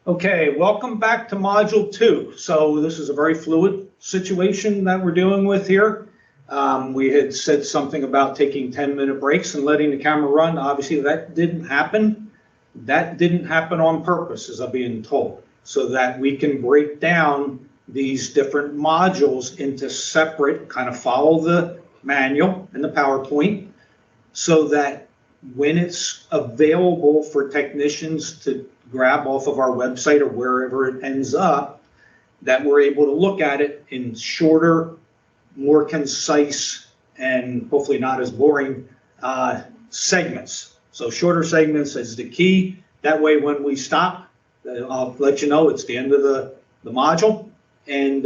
Okay, welcome back to Module 2. So this is a very fluid situation that we're dealing with here. We had said something about taking 10-minute breaks and letting the camera run. Obviously, that didn't happen. That didn't happen on purpose, as I'm being told, so that we can break down these different modules into separate, kind of follow the manual and the PowerPoint, so that when it's available for technicians to grab off of our website or wherever it ends up, that we're able to look at it in shorter, more concise, and hopefully not as boring segments. So shorter segments is the key. That way when we stop, I'll let you know it's the end of the module, and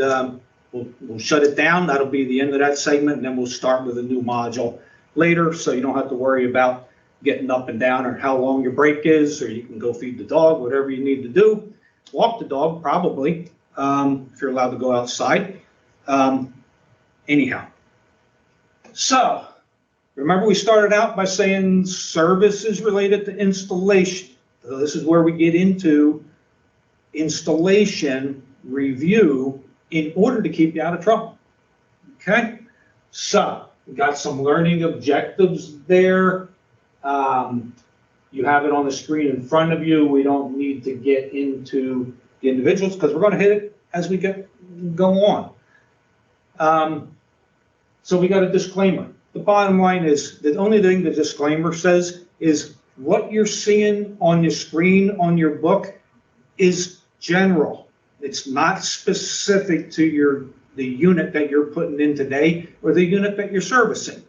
we'll shut it down. That'll be the end of that segment, and then we'll start with a new module later, so you don't have to worry about getting up and down or how long your break is, or you can go feed the dog, whatever you need to do. Walk the dog, probably, if you're allowed to go outside. Anyhow, so remember we started out by saying services related to installation. So this is where we get into installation review in order to keep you out of trouble. Okay, so we got some learning objectives there. You have it on the screen in front of you. We don't need to get into the individuals because we're going to hit it as we go on. So we got a disclaimer. The bottom line is the only thing the disclaimer says is what you're seeing on your screen on your book is general. It's not specific to the unit that you're putting in today or the unit that you're servicing.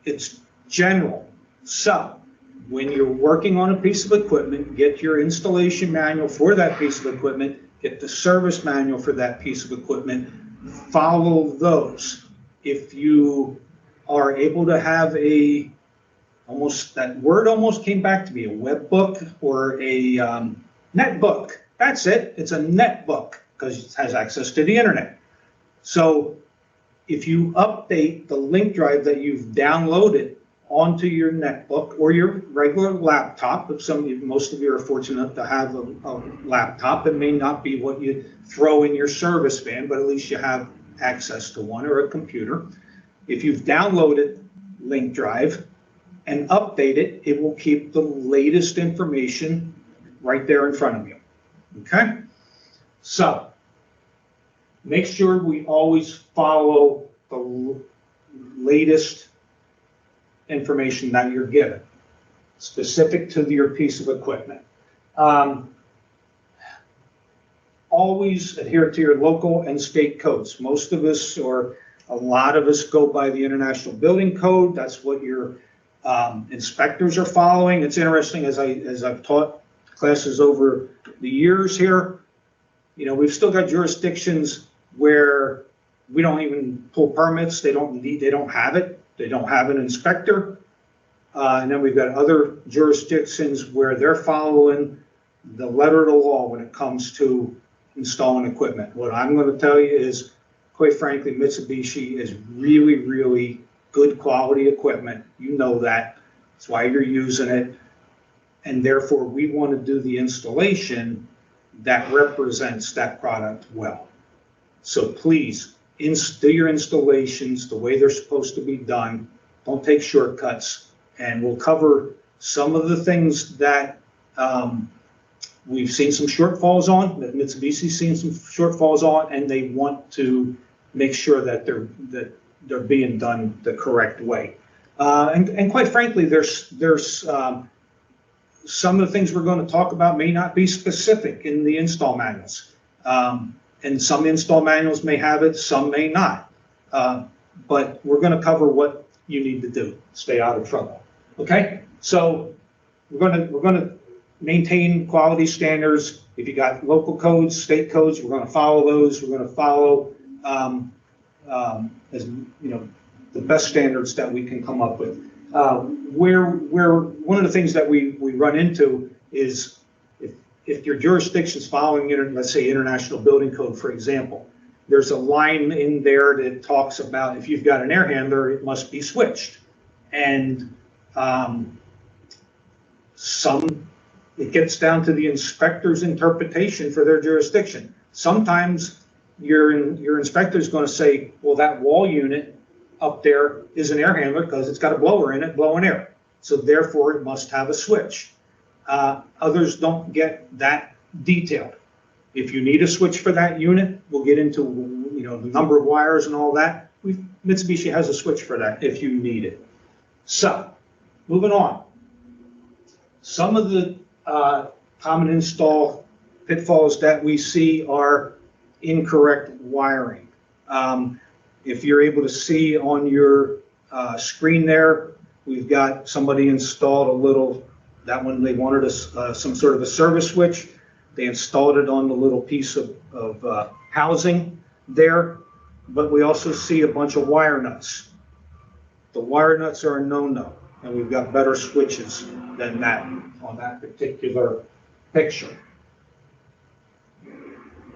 It's general. So when you're working on a piece of equipment, get your installation manual for that piece of equipment, get the service manual for that piece of equipment, follow those. If you are able to have that word almost came back to me, a web book or a net book. That's it. It's a net book because it has access to the internet. So if you update the link drive that you've downloaded onto your netbook or your regular laptop, if most of you are fortunate enough to have a laptop, it may not be what you throw in your service van, but at least you have access to one, or a computer. If you've downloaded link drive and update it, it will keep the latest information right there in front of you. Okay? So make sure we always follow the latest information that you're given, specific to your piece of equipment. Always adhere to your local and state codes. Most of us, or a lot of us, go by the International Building Code. That's what your inspectors are following. It's interesting, as I've taught classes over the years here, we've still got jurisdictions where we don't even pull permits. They don't have it. They don't have an inspector. And then we've got other jurisdictions where they're following the letter of the law when it comes to installing equipment. What I'm going to tell you is, quite frankly, Mitsubishi is really, really good quality equipment. You know that. That's why you're using it. And therefore, we want to do the installation that represents that product well. So please, do your installations the way they're supposed to be done. Don't take shortcuts. And we'll cover some of the things that we've seen some shortfalls on, that Mitsubishi's seen some shortfalls on, and they want to make sure that they're being done the correct way. And quite frankly, there's some of the things we're going to talk about may not be specific in the install manuals. And some install manuals may have it, some may not. But we're going to cover what you need to do, stay out of trouble. Okay? So we're going to maintain quality standards. If you got local codes, state codes, we're going to follow those. We're going to follow the best standards that we can come up with. Where one of the things that we run into is if your jurisdiction's following, let's say International Building Code, for example, there's a line in there that talks about if you've got an air handler, it must be switched. And some it gets down to the inspector's interpretation for their jurisdiction. Sometimes your inspector is going to say, well, that wall unit up there is an air handler because it's got a blower in it blowing air. So therefore, it must have a switch. Others don't get that detailed. If you need a switch for that unit, we'll get into the number of wires and all that. Mitsubishi has a switch for that if you need it. So, moving on. Some of the common install pitfalls that we see are incorrect wiring. If you're able to see on your screen there, we've got somebody installed a little, that one they wanted some sort of a service switch. They installed it on the little piece of housing there, but we also see a bunch of wire nuts. The wire nuts are a no-no, and we've got better switches than that on that particular picture.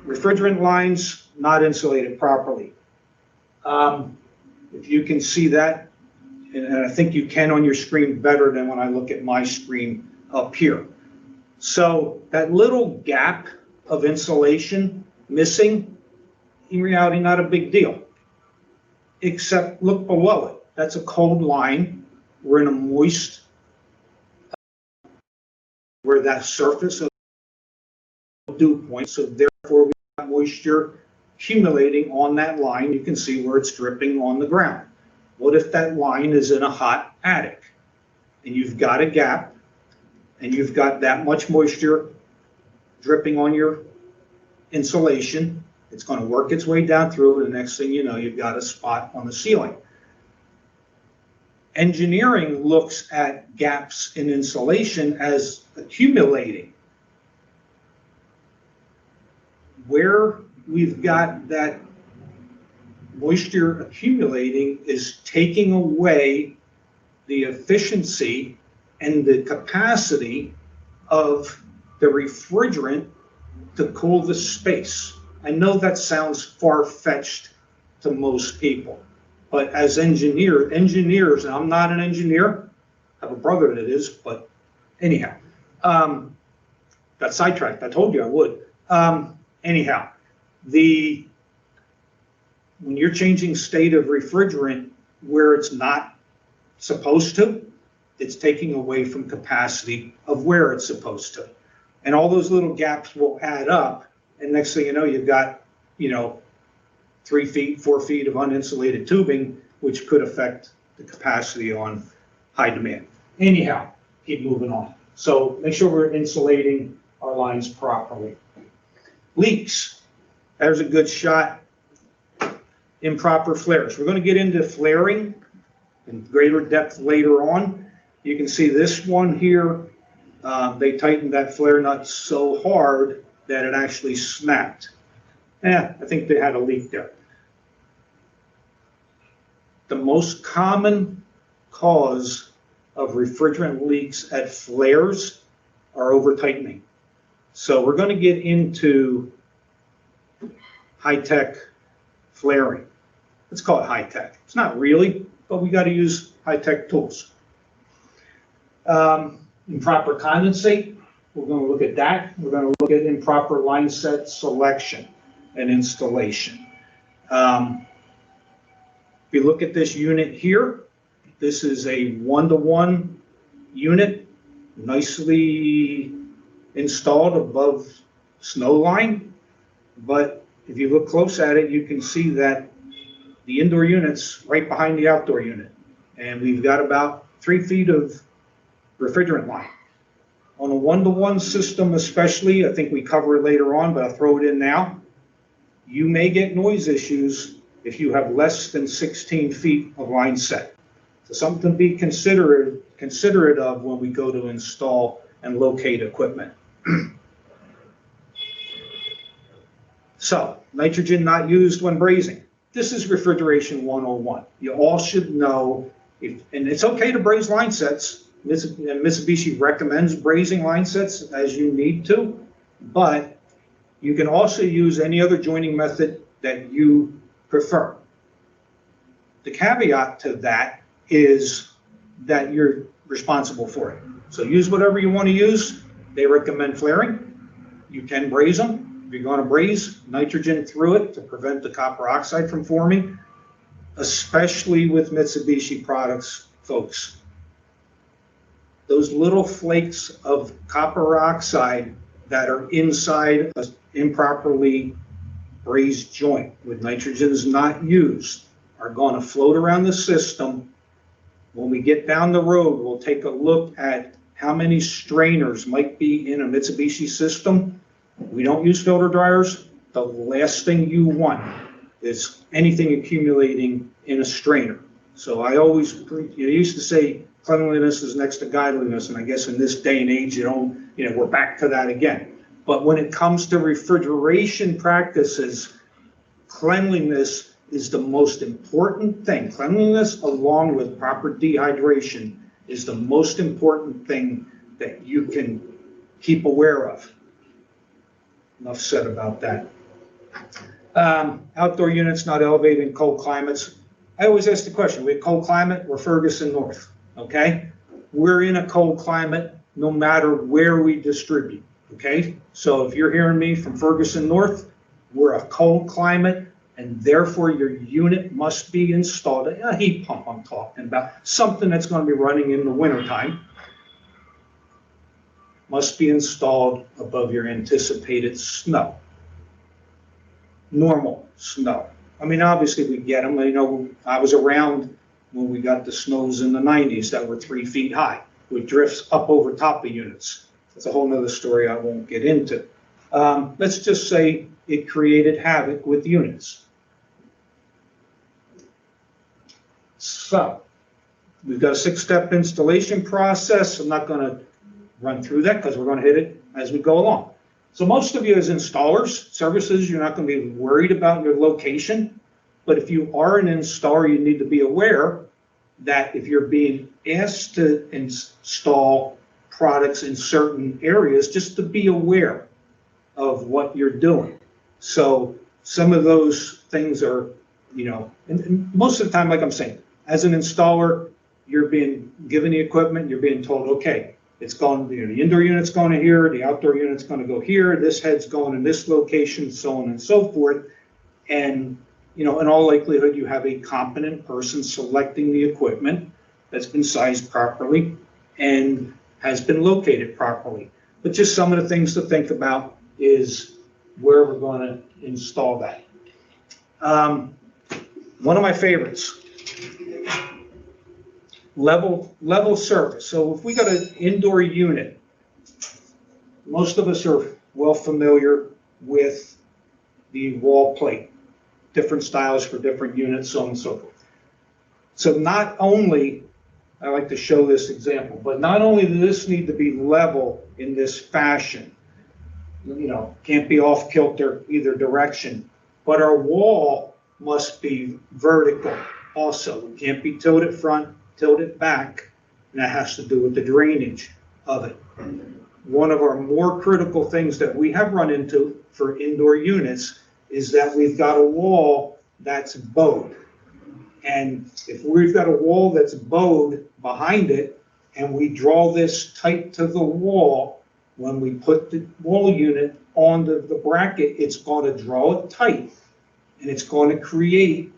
Refrigerant lines not insulated properly. If you can see that, and I think you can on your screen better than when I look at my screen up here. So that little gap of insulation missing, in reality, not a big deal, except look below it. That's a cold line. We're in a moist, where that surface of dew point, so therefore we have moisture accumulating on that line. You can see where it's dripping on the ground. What if that line is in a hot attic and you've got a gap and you've got that much moisture dripping on your insulation? It's going to work its way down through, and the next thing you know, you've got a spot on the ceiling. Engineering looks at gaps in insulation as accumulating. Where we've got that moisture accumulating is taking away the efficiency and the capacity of the refrigerant to cool the space. I know that sounds far-fetched to most people, but as engineers, and I'm not an engineer, I have a brother that is, but anyhow, got sidetracked. I told you I would. Anyhow, when you're changing state of refrigerant where it's not supposed to, it's taking away from capacity of where it's supposed to. And all those little gaps will add up, and next thing you know, you've got, 3 feet, 4 feet of uninsulated tubing, which could affect the capacity on high demand. Anyhow, keep moving on. So make sure we're insulating our lines properly. Leaks. There's a good shot. Improper flares. We're going to get into flaring in greater depth later on. You can see this one here. They tightened that flare nut so hard that it actually snapped. I think they had a leak there. The most common cause of refrigerant leaks at flares are over-tightening. So we're going to get into high-tech flaring. Let's call it high-tech. It's not really, but we got to use high-tech tools. Improper condensate, we're going to look at that. We're going to look at improper line set selection and installation. If you look at this unit here, this is a 1-to-1 unit, nicely installed above snow line. But if you look close at it, you can see that the indoor unit's right behind the outdoor unit. And we've got about 3 feet of refrigerant line. On a 1-to-1 system especially, I think we cover it later on, but I'll throw it in now. You may get noise issues if you have less than 16 feet of line set. So something to be considerate of when we go to install and locate equipment. So, nitrogen not used when brazing. This is refrigeration 101. You all should know, and it's okay to braze line sets. Mitsubishi recommends brazing line sets as you need to, but you can also use any other joining method that you prefer. The caveat to that is that you're responsible for it. So use whatever you want to use, They recommend flaring. You can braze them. If you're going to braze, nitrogen through it to prevent the copper oxide from forming, especially with Mitsubishi products, folks. Those little flakes of copper oxide that are inside an improperly brazed joint with nitrogen is not used are going to float around the system. When we get down the road, we'll take a look at how many strainers might be in a Mitsubishi system. We don't use filter dryers. The last thing you want is anything accumulating in a strainer. So I always, used to say cleanliness is next to godliness, and I guess in this day and age, we're back to that again. But when it comes to refrigeration practices, cleanliness is the most important thing. Cleanliness, along with proper dehydration, is the most important thing that you can keep aware of. Enough said about that. Outdoor units not elevated in cold climates. I always ask the question, we're cold climate, we're Ferguson North, okay? We're in a cold climate no matter where we distribute, okay? So if you're hearing me from Ferguson North, we're a cold climate, and therefore your unit must be installed, a heat pump I'm talking about, something that's going to be running in the wintertime, must be installed above your anticipated snow. Normal snow. I mean, obviously we get them. I was around when we got the snows in the 90s that were 3 feet high, with drifts up over top of units. That's a whole nother story I won't get into. Let's just say it created havoc with units. So, we've got a 6-step installation process. I'm not going to run through that because we're going to hit it as we go along. So most of you as installers, services, you're not going to be worried about your location. But if you are an installer, you need to be aware that if you're being asked to install products in certain areas, just to be aware of what you're doing. So some of those things are, and most of the time, like I'm saying, as an installer, you're being given the equipment, you're being told, okay, it's going, the indoor unit's going to here, the outdoor unit's going to go here, this head's going in this location, so on and so forth. And, in all likelihood, you have a competent person selecting the equipment that's been sized properly and has been located properly. But just some of the things to think about is where we're going to install that. One of my favorites, level surface. So if we got an indoor unit, most of us are well familiar with the wall plate, different styles for different units, so on and so forth. So not only, I like to show this example, but not only does this need to be level in this fashion, can't be off kilter either direction, but our wall must be vertical also. It can't be tilted front, tilted back, and that has to do with the drainage of it. One of our more critical things that we have run into for indoor units is that we've got a wall that's bowed. And if we've got a wall that's bowed behind it, and we draw this tight to the wall, when we put the wall unit on the bracket, it's going to draw it tight. And it's going to create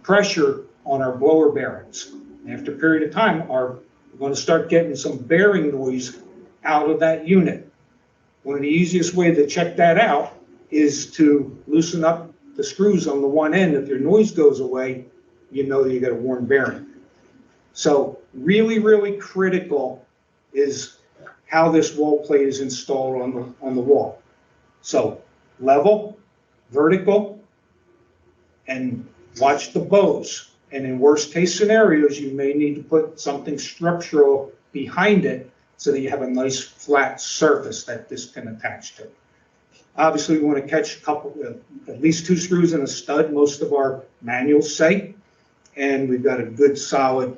pressure on our blower bearings. And after a period of time, we're going to start getting some bearing noise out of that unit. One of the easiest ways to check that out is to loosen up the screws on the one end. If your noise goes away, you know that you got a worn bearing. So really, really critical is how this wall plate is installed on the wall. So level, vertical, and watch the bows. And in worst case scenarios, you may need to put something structural behind it so that you have a nice flat surface that this can attach to. Obviously, we want to catch at least 2 screws in a stud, most of our manuals say, and we've got a good solid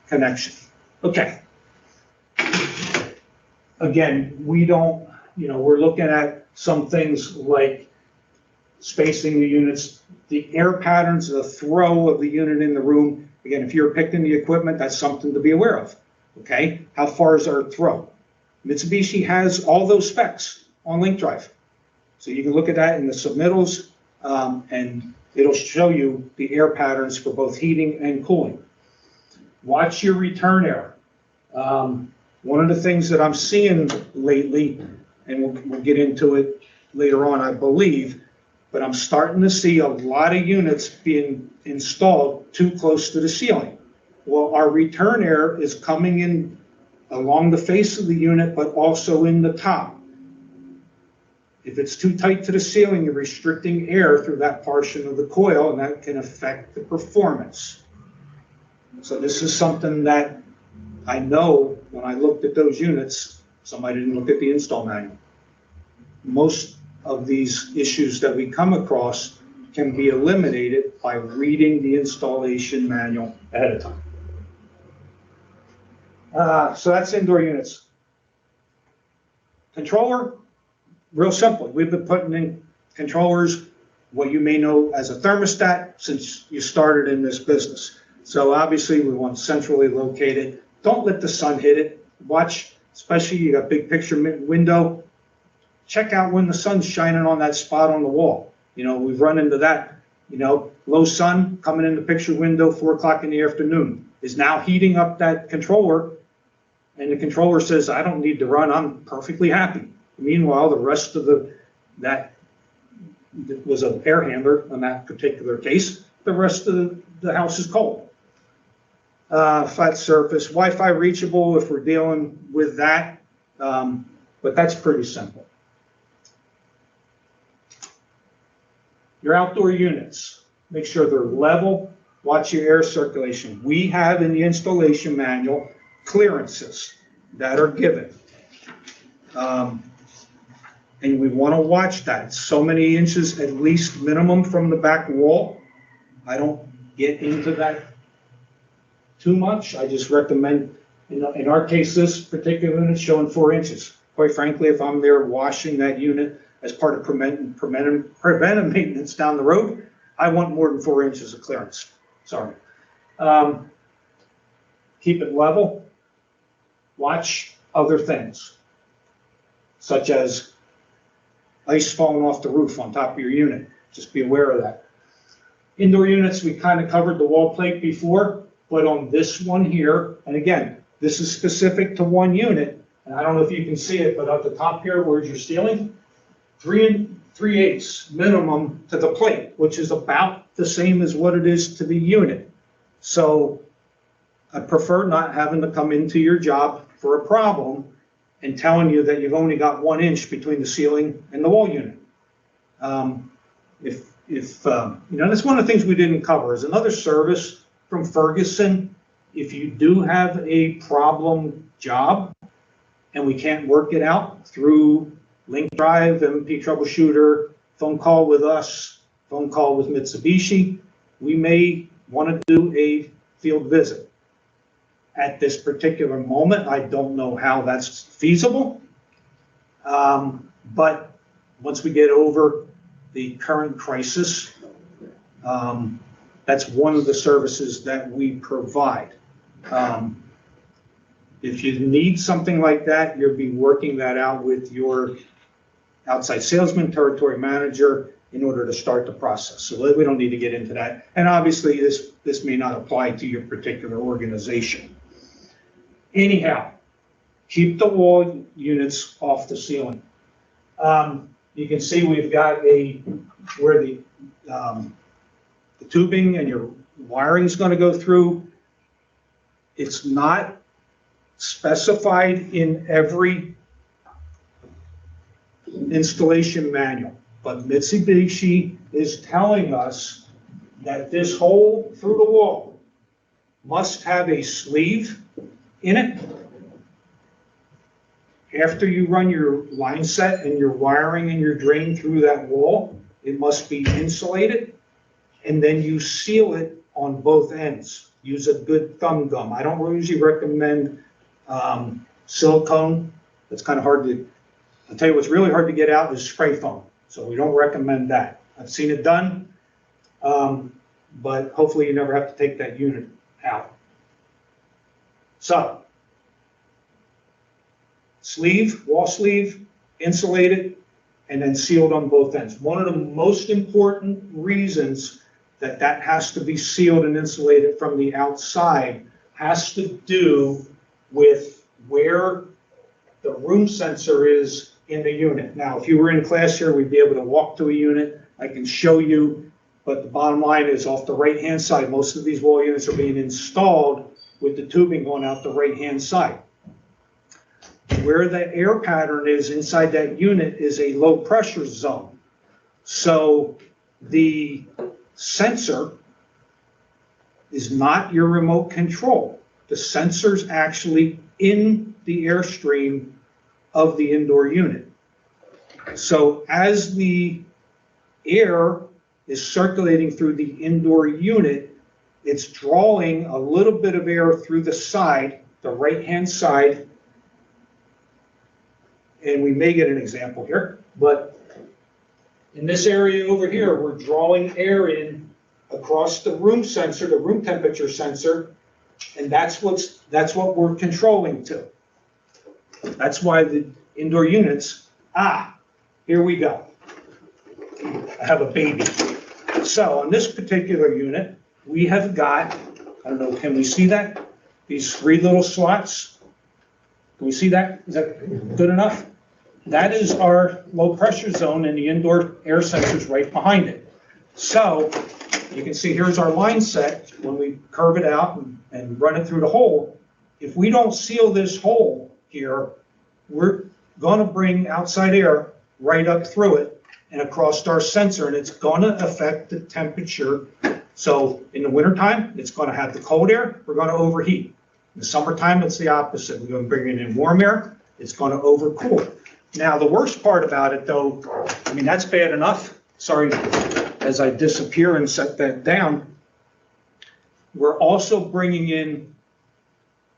connection. Okay. Again, we don't, we're looking at some things like spacing the units, the air patterns, the throw of the unit in the room. Again, if you're picking the equipment, that's something to be aware of. Okay, how far is our throw? Mitsubishi has all those specs on Link Drive. So you can look at that in the submittals, and it'll show you the air patterns for both heating and cooling. Watch your return error. One of the things that I'm seeing lately, and we'll get into it later on, I believe, but I'm starting to see a lot of units being installed too close to the ceiling. Well, our return air is coming in along the face of the unit, but also in the top. If it's too tight to the ceiling, you're restricting air through that portion of the coil, and that can affect the performance. So this is something that I know when I looked at those units, somebody didn't look at the install manual. Most of these issues that we come across can be eliminated by reading the installation manual ahead of time. So that's indoor units. Controller, real simple. We've been putting in controllers, what you may know as a thermostat, since you started in this business. So obviously we want centrally located. Don't let the sun hit it. Watch, especially you got big picture window. Check out when the sun's shining on that spot on the wall. You know, we've run into that, you know, low sun coming in the picture window, 4 o'clock in the afternoon, is now heating up that controller. And the controller says, I don't need to run, I'm perfectly happy. Meanwhile, the rest of that was an air handler in that particular case. The rest of the house is cold. Flat surface, Wi-Fi reachable if we're dealing with that, but that's pretty simple. Your outdoor units, make sure they're level, watch your air circulation. We have in the installation manual clearances that are given. And we want to watch that. So many inches at least minimum from the back wall. I don't get into that too much. I just recommend, in our case, this particular unit showing 4 inches. Quite frankly, if I'm there washing that unit as part of preventive maintenance down the road, I want more than 4 inches of clearance. Sorry. Keep it level. Watch other things, such as ice falling off the roof on top of your unit. Just be aware of that. Indoor units, we kind of covered the wall plate before, but on this one here, and again, this is specific to one unit, and I don't know if you can see it, but at the top here, where's your ceiling? 3 3/8 minimum to the plate, which is about the same as what it is to the unit. So I prefer not having to come into your job for a problem and telling you that you've only got 1 inch between the ceiling and the wall unit. You know, that's one of the things we didn't cover is another service from Ferguson. If you do have a problem job and we can't work it out through Link Drive, MP Troubleshooter, phone call with us, phone call with Mitsubishi, we may want to do a field visit. At this particular moment, I don't know how that's feasible, but once we get over the current crisis, that's one of the services that we provide. If you need something like that, you'll be working that out with your outside salesman, territory manager, in order to start the process. So we don't need to get into that. And obviously, this may not apply to your particular organization. Anyhow, keep the wall units off the ceiling. You can see we've got where the tubing and your wiring is going to go through. It's not specified in every installation manual, but Mitsubishi is telling us that this hole through the wall must have a sleeve in it. After you run your line set and your wiring and your drain through that wall, it must be insulated, and then you seal it on both ends. Use a good thumb gum. I don't usually recommend silicone. That's kind of hard to, I'll tell you what's really hard to get out is spray foam. So we don't recommend that. I've seen it done, but hopefully you never have to take that unit out. So, sleeve, wall sleeve, insulated, and then sealed on both ends. One of the most important reasons that that has to be sealed and insulated from the outside has to do with where the room sensor is in the unit. Now, if you were in class here, we'd be able to walk to a unit. I can show you, but the bottom line is off the right-hand side. Most of these wall units are being installed with the tubing going out the right-hand side. Where the air pattern is inside that unit is a low pressure zone. So the sensor is not your remote control. The sensor's actually in the airstream of the indoor unit. So as the air is circulating through the indoor unit, it's drawing a little bit of air through the side, the right-hand side, and we may get an example here, but in this area over here, we're drawing air in across the room sensor, the room temperature sensor, and that's what we're controlling to. That's why the indoor units, here we go. I have a baby. So on this particular unit, we have got, I don't know, can we see that? These 3 little slots. Can we see that? Is that good enough? That is our low pressure zone, and the indoor air sensor is right behind it. So you can see here's our line set when we curve it out and run it through the hole. If we don't seal this hole here, we're going to bring outside air right up through it and across our sensor, and it's going to affect the temperature. So in the wintertime, it's going to have the cold air, we're going to overheat. In the summertime, it's the opposite. We're going to bring in warm air, it's going to overcool. Now, the worst part about it, though, I mean, that's bad enough. Sorry, as I disappear and set that down, we're also bringing in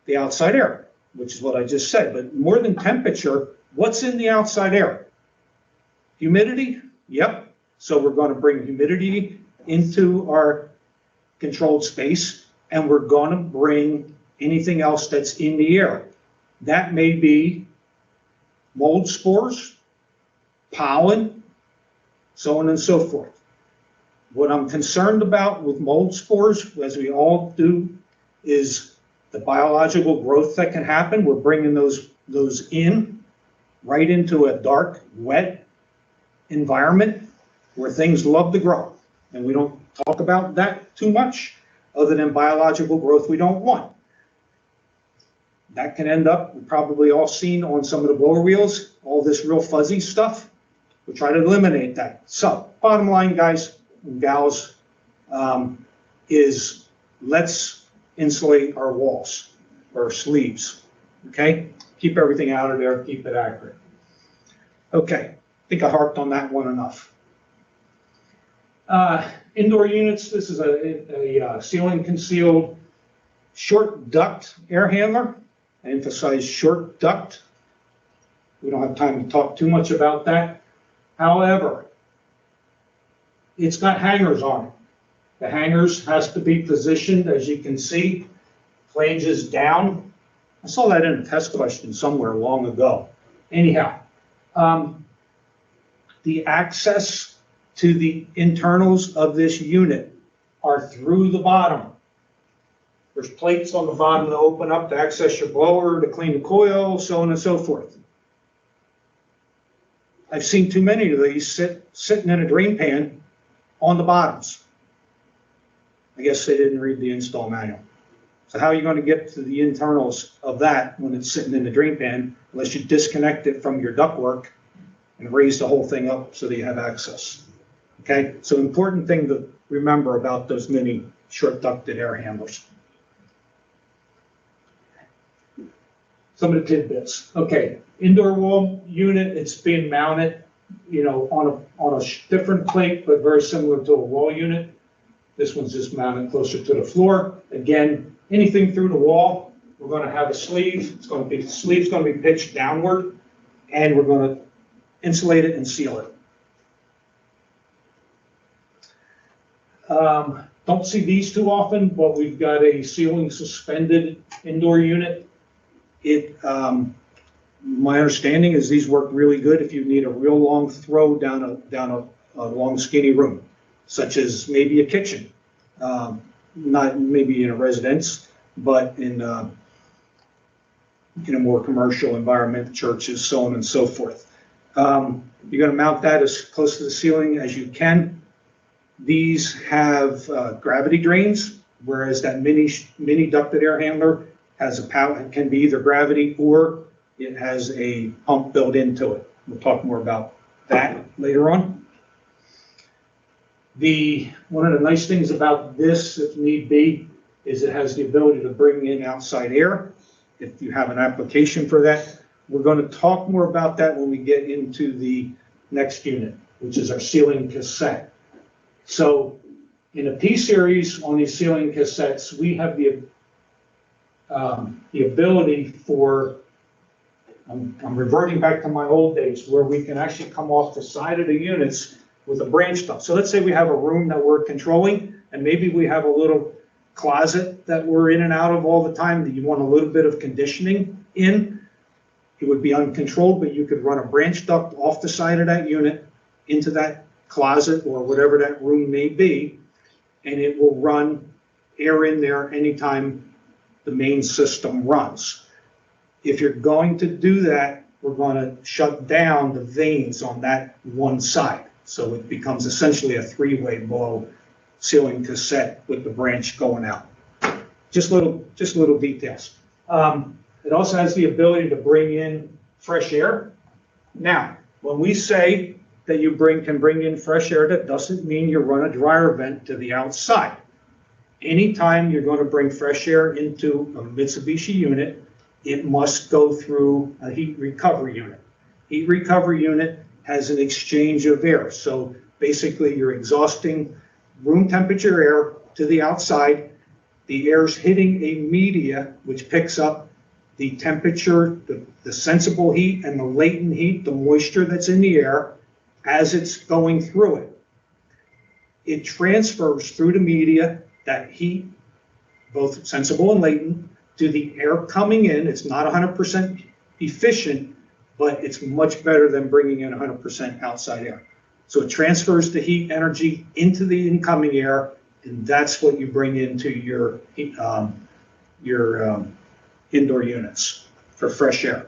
the outside air, which is what I just said. But more than temperature, what's in the outside air? Humidity? Yep. So we're going to bring humidity into our controlled space, and we're going to bring anything else that's in the air. That may be mold spores, pollen, so on and so forth. What I'm concerned about with mold spores, as we all do, is the biological growth that can happen. We're bringing those in right into a dark, wet environment where things love to grow. And we don't talk about that too much, other than biological growth we don't want. That can end up, we've probably all seen on some of the blower wheels, all this real fuzzy stuff. We try to eliminate that. So bottom line, guys and gals, is let's insulate our walls, or sleeves, okay? Keep everything out of there, keep it accurate. Okay, I think I harped on that one enough. Indoor units, this is a ceiling concealed short duct air handler. I emphasize short duct. We don't have time to talk too much about that. However, it's got hangers on it. The hangers has to be positioned, as you can see, flanges down. I saw that in a test question somewhere long ago. Anyhow, the access to the internals of this unit are through the bottom. There's plates on the bottom to open up to access your blower, to clean the coil, so on and so forth. I've seen too many of these sitting in a drain pan on the bottoms. I guess they didn't read the install manual. So how are you going to get to the internals of that when it's sitting in the drain pan unless you disconnect it from your ductwork and raise the whole thing up so that you have access? Okay, so important thing to remember about those mini short ducted air handlers. Some of the tidbits. Okay, indoor wall unit, it's being mounted, on a different plate, but very similar to a wall unit. This one's just mounted closer to the floor. Again, anything through the wall, we're going to have a sleeve. The sleeve's going to be pitched downward, and we're going to insulate it and seal it. Don't see these too often, but we've got a ceiling suspended indoor unit. It My understanding is these work really good if you need a real long throw down a long skinny room, such as maybe a kitchen, not maybe in a residence, but in a more commercial environment, churches, so on and so forth. You're going to mount that as close to the ceiling as you can. These have gravity drains, whereas that mini ducted air handler has a power, can be either gravity or it has a pump built into it. We'll talk more about that later on. One of the nice things about this, if need be, is it has the ability to bring in outside air if you have an application for that. We're going to talk more about that when we get into the next unit, which is our ceiling cassette. So in a P-series on these ceiling cassettes, we have the ability for, I'm reverting back to my old days, where we can actually come off the side of the units with a branch duct. So let's say we have a room that we're controlling, and maybe we have a little closet that we're in and out of all the time that you want a little bit of conditioning in. It would be uncontrolled, but you could run a branch duct off the side of that unit into that closet or whatever that room may be, and it will run air in there anytime the main system runs. If you're going to do that, we're going to shut down the vanes on that one side. So it becomes essentially a three-way blow ceiling cassette with the branch going out. Just little details. It also has the ability to bring in fresh air. Now, when we say that you can bring in fresh air, that doesn't mean you run a dryer vent to the outside. Anytime you're going to bring fresh air into a Mitsubishi unit, it must go through a heat recovery unit. Heat recovery unit has an exchange of air. So basically you're exhausting room temperature air to the outside. The air's hitting a media which picks up the temperature, the sensible heat and the latent heat, the moisture that's in the air as it's going through it. It transfers through the media, that heat, both sensible and latent, to the air coming in. It's not 100% efficient, but it's much better than bringing in 100% outside air. So it transfers the heat energy into the incoming air, and that's what you bring into your indoor units for fresh air.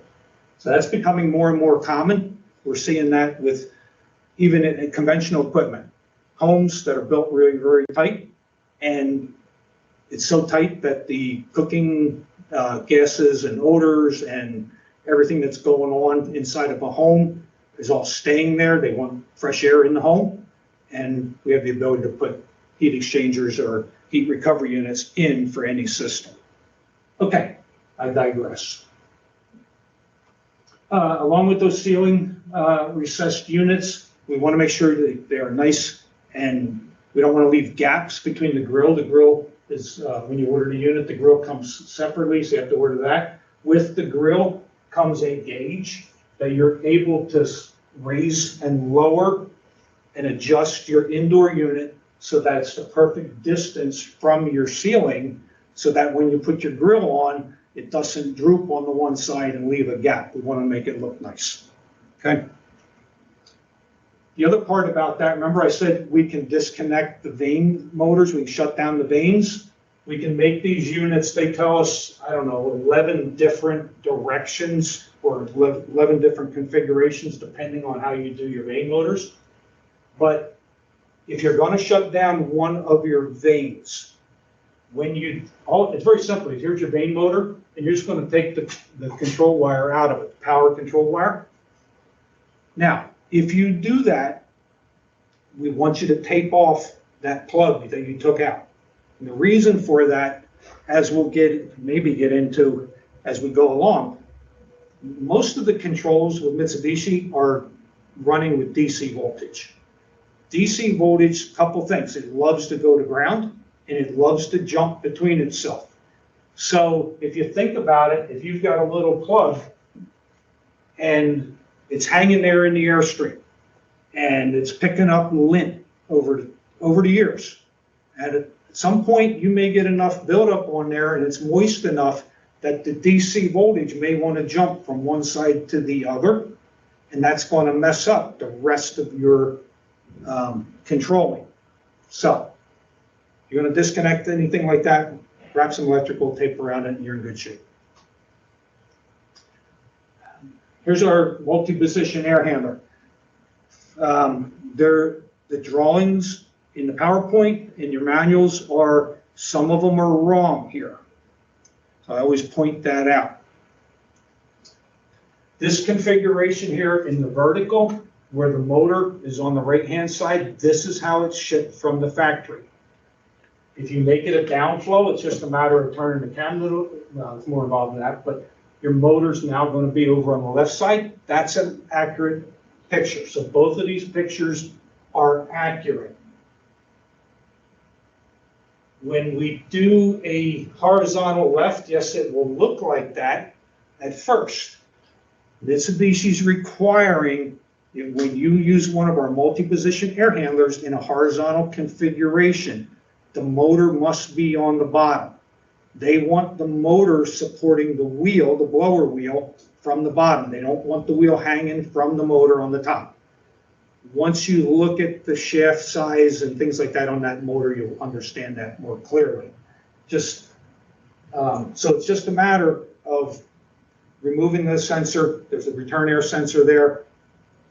So that's becoming more and more common. We're seeing that with even in conventional equipment. Homes that are built really, very tight, and it's so tight that the cooking gases and odors and everything that's going on inside of a home is all staying there. They want fresh air in the home, and we have the ability to put heat exchangers or heat recovery units in for any system. Okay, I digress. Along with those ceiling recessed units, we want to make sure that they are nice, and we don't want to leave gaps between the grill. The grill is, when you order the unit, the grill comes separately, so you have to order that. With the grill comes a gauge that you're able to raise and lower and adjust your indoor unit so that it's the perfect distance from your ceiling, so that when you put your grill on, it doesn't droop on the one side and leave a gap. We want to make it look nice. Okay. The other part about that, remember I said we can disconnect the vane motors, we can shut down the vanes. We can make these units, they tell us, I don't know, 11 different directions or 11 different configurations depending on how you do your vane motors. But if you're going to shut down one of your vanes, it's very simple. Here's your vane motor, and you're just going to take the control wire out of it, the power control wire. Now, if you do that, we want you to tape off that plug that you took out. And the reason for that, as we'll maybe get into as we go along, most of the controls with Mitsubishi are running with DC voltage. DC voltage, couple things. It loves to go to ground, and it loves to jump between itself. So if you think about it, if you've got a little plug and it's hanging there in the airstream and it's picking up lint over the years, at some point you may get enough buildup on there and it's moist enough that the DC voltage may want to jump from one side to the other, and that's going to mess up the rest of your controlling. So you're going to disconnect anything like that, wrap some electrical tape around it, and you're in good shape. Here's our multi-position air handler. The drawings in the PowerPoint, in your manuals, some of them are wrong here. So I always point that out. This configuration here in the vertical, where the motor is on the right-hand side, this is how it's shipped from the factory. If you make it a downflow, it's just a matter of turning the camera. Well, it's more involved than that, but your motor's now going to be over on the left side. That's an accurate picture. So both of these pictures are accurate. When we do a horizontal left, yes, it will look like that at first. Mitsubishi's requiring, when you use one of our multi-position air handlers in a horizontal configuration, the motor must be on the bottom. They want the motor supporting the wheel, the blower wheel, from the bottom. They don't want the wheel hanging from the motor on the top. Once you look at the shaft size and things like that on that motor, you'll understand that more clearly. So it's just a matter of removing the sensor. There's a return air sensor there,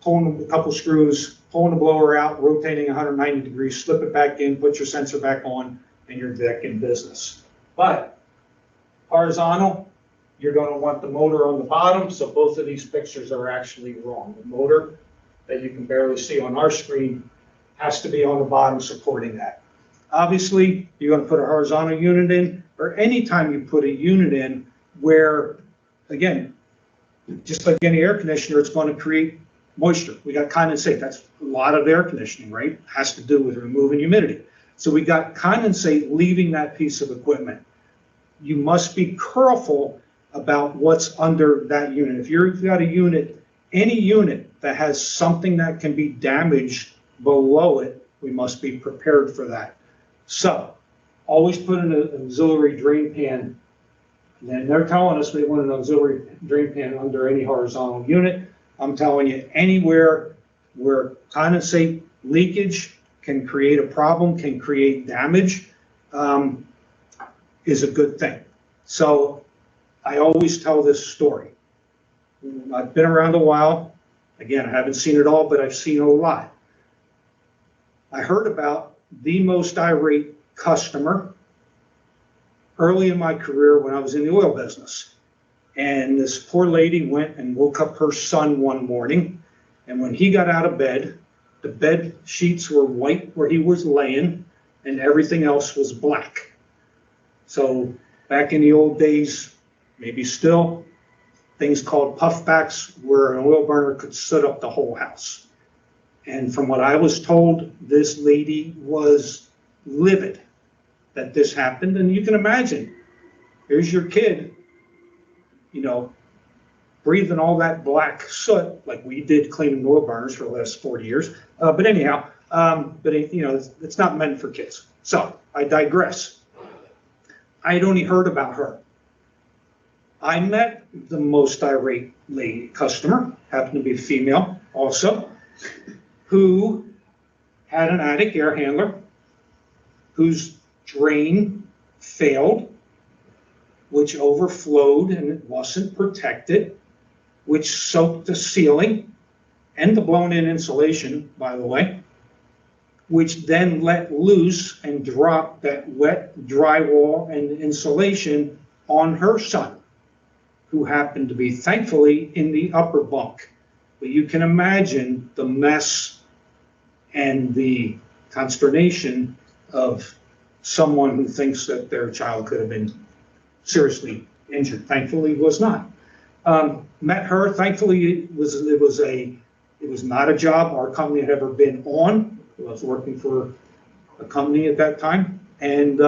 pulling a couple screws, pulling the blower out, rotating 190 degrees, slip it back in, put your sensor back on, and you're back in business. But horizontal, you're going to want the motor on the bottom, so both of these pictures are actually wrong. The motor that you can barely see on our screen has to be on the bottom supporting that. Obviously, you're going to put a horizontal unit in, or anytime you put a unit in where, again, just like any air conditioner, it's going to create moisture. We got condensate. That's a lot of air conditioning, right? Has to do with removing humidity. So we got condensate leaving that piece of equipment. You must be careful about what's under that unit. If you've got a unit, any unit that has something that can be damaged below it, we must be prepared for that. So always put in an auxiliary drain pan. And they're telling us they want an auxiliary drain pan under any horizontal unit. I'm telling you, anywhere where condensate leakage can create a problem, can create damage, is a good thing. So I always tell this story. I've been around a while. Again, I haven't seen it all, but I've seen a lot. I heard about the most irate customer early in my career when I was in the oil business. And this poor lady went and woke up her son one morning, and when he got out of bed, the bed sheets were white where he was laying, and everything else was black. So back in the old days, maybe still, things called puffbacks, where an oil burner could soot up the whole house. And from what I was told, this lady was livid that this happened. And you can imagine, here's your kid, breathing all that black soot, like we did cleaning oil burners for the last 40 years. But anyhow, it's not meant for kids. So I digress. I had only heard about her. I met the most irate lady customer, happened to be female also, who had an attic air handler whose drain failed, which overflowed and it wasn't protected, which soaked the ceiling and the blown-in insulation, by the way, which then let loose and dropped that wet drywall and insulation on her son, who happened to be, thankfully, in the upper bunk. But you can imagine the mess and the consternation of someone who thinks that their child could have been seriously injured. Thankfully, it was not. Met her. Thankfully, it was not a job our company had ever been on. I was working for a company at that time, and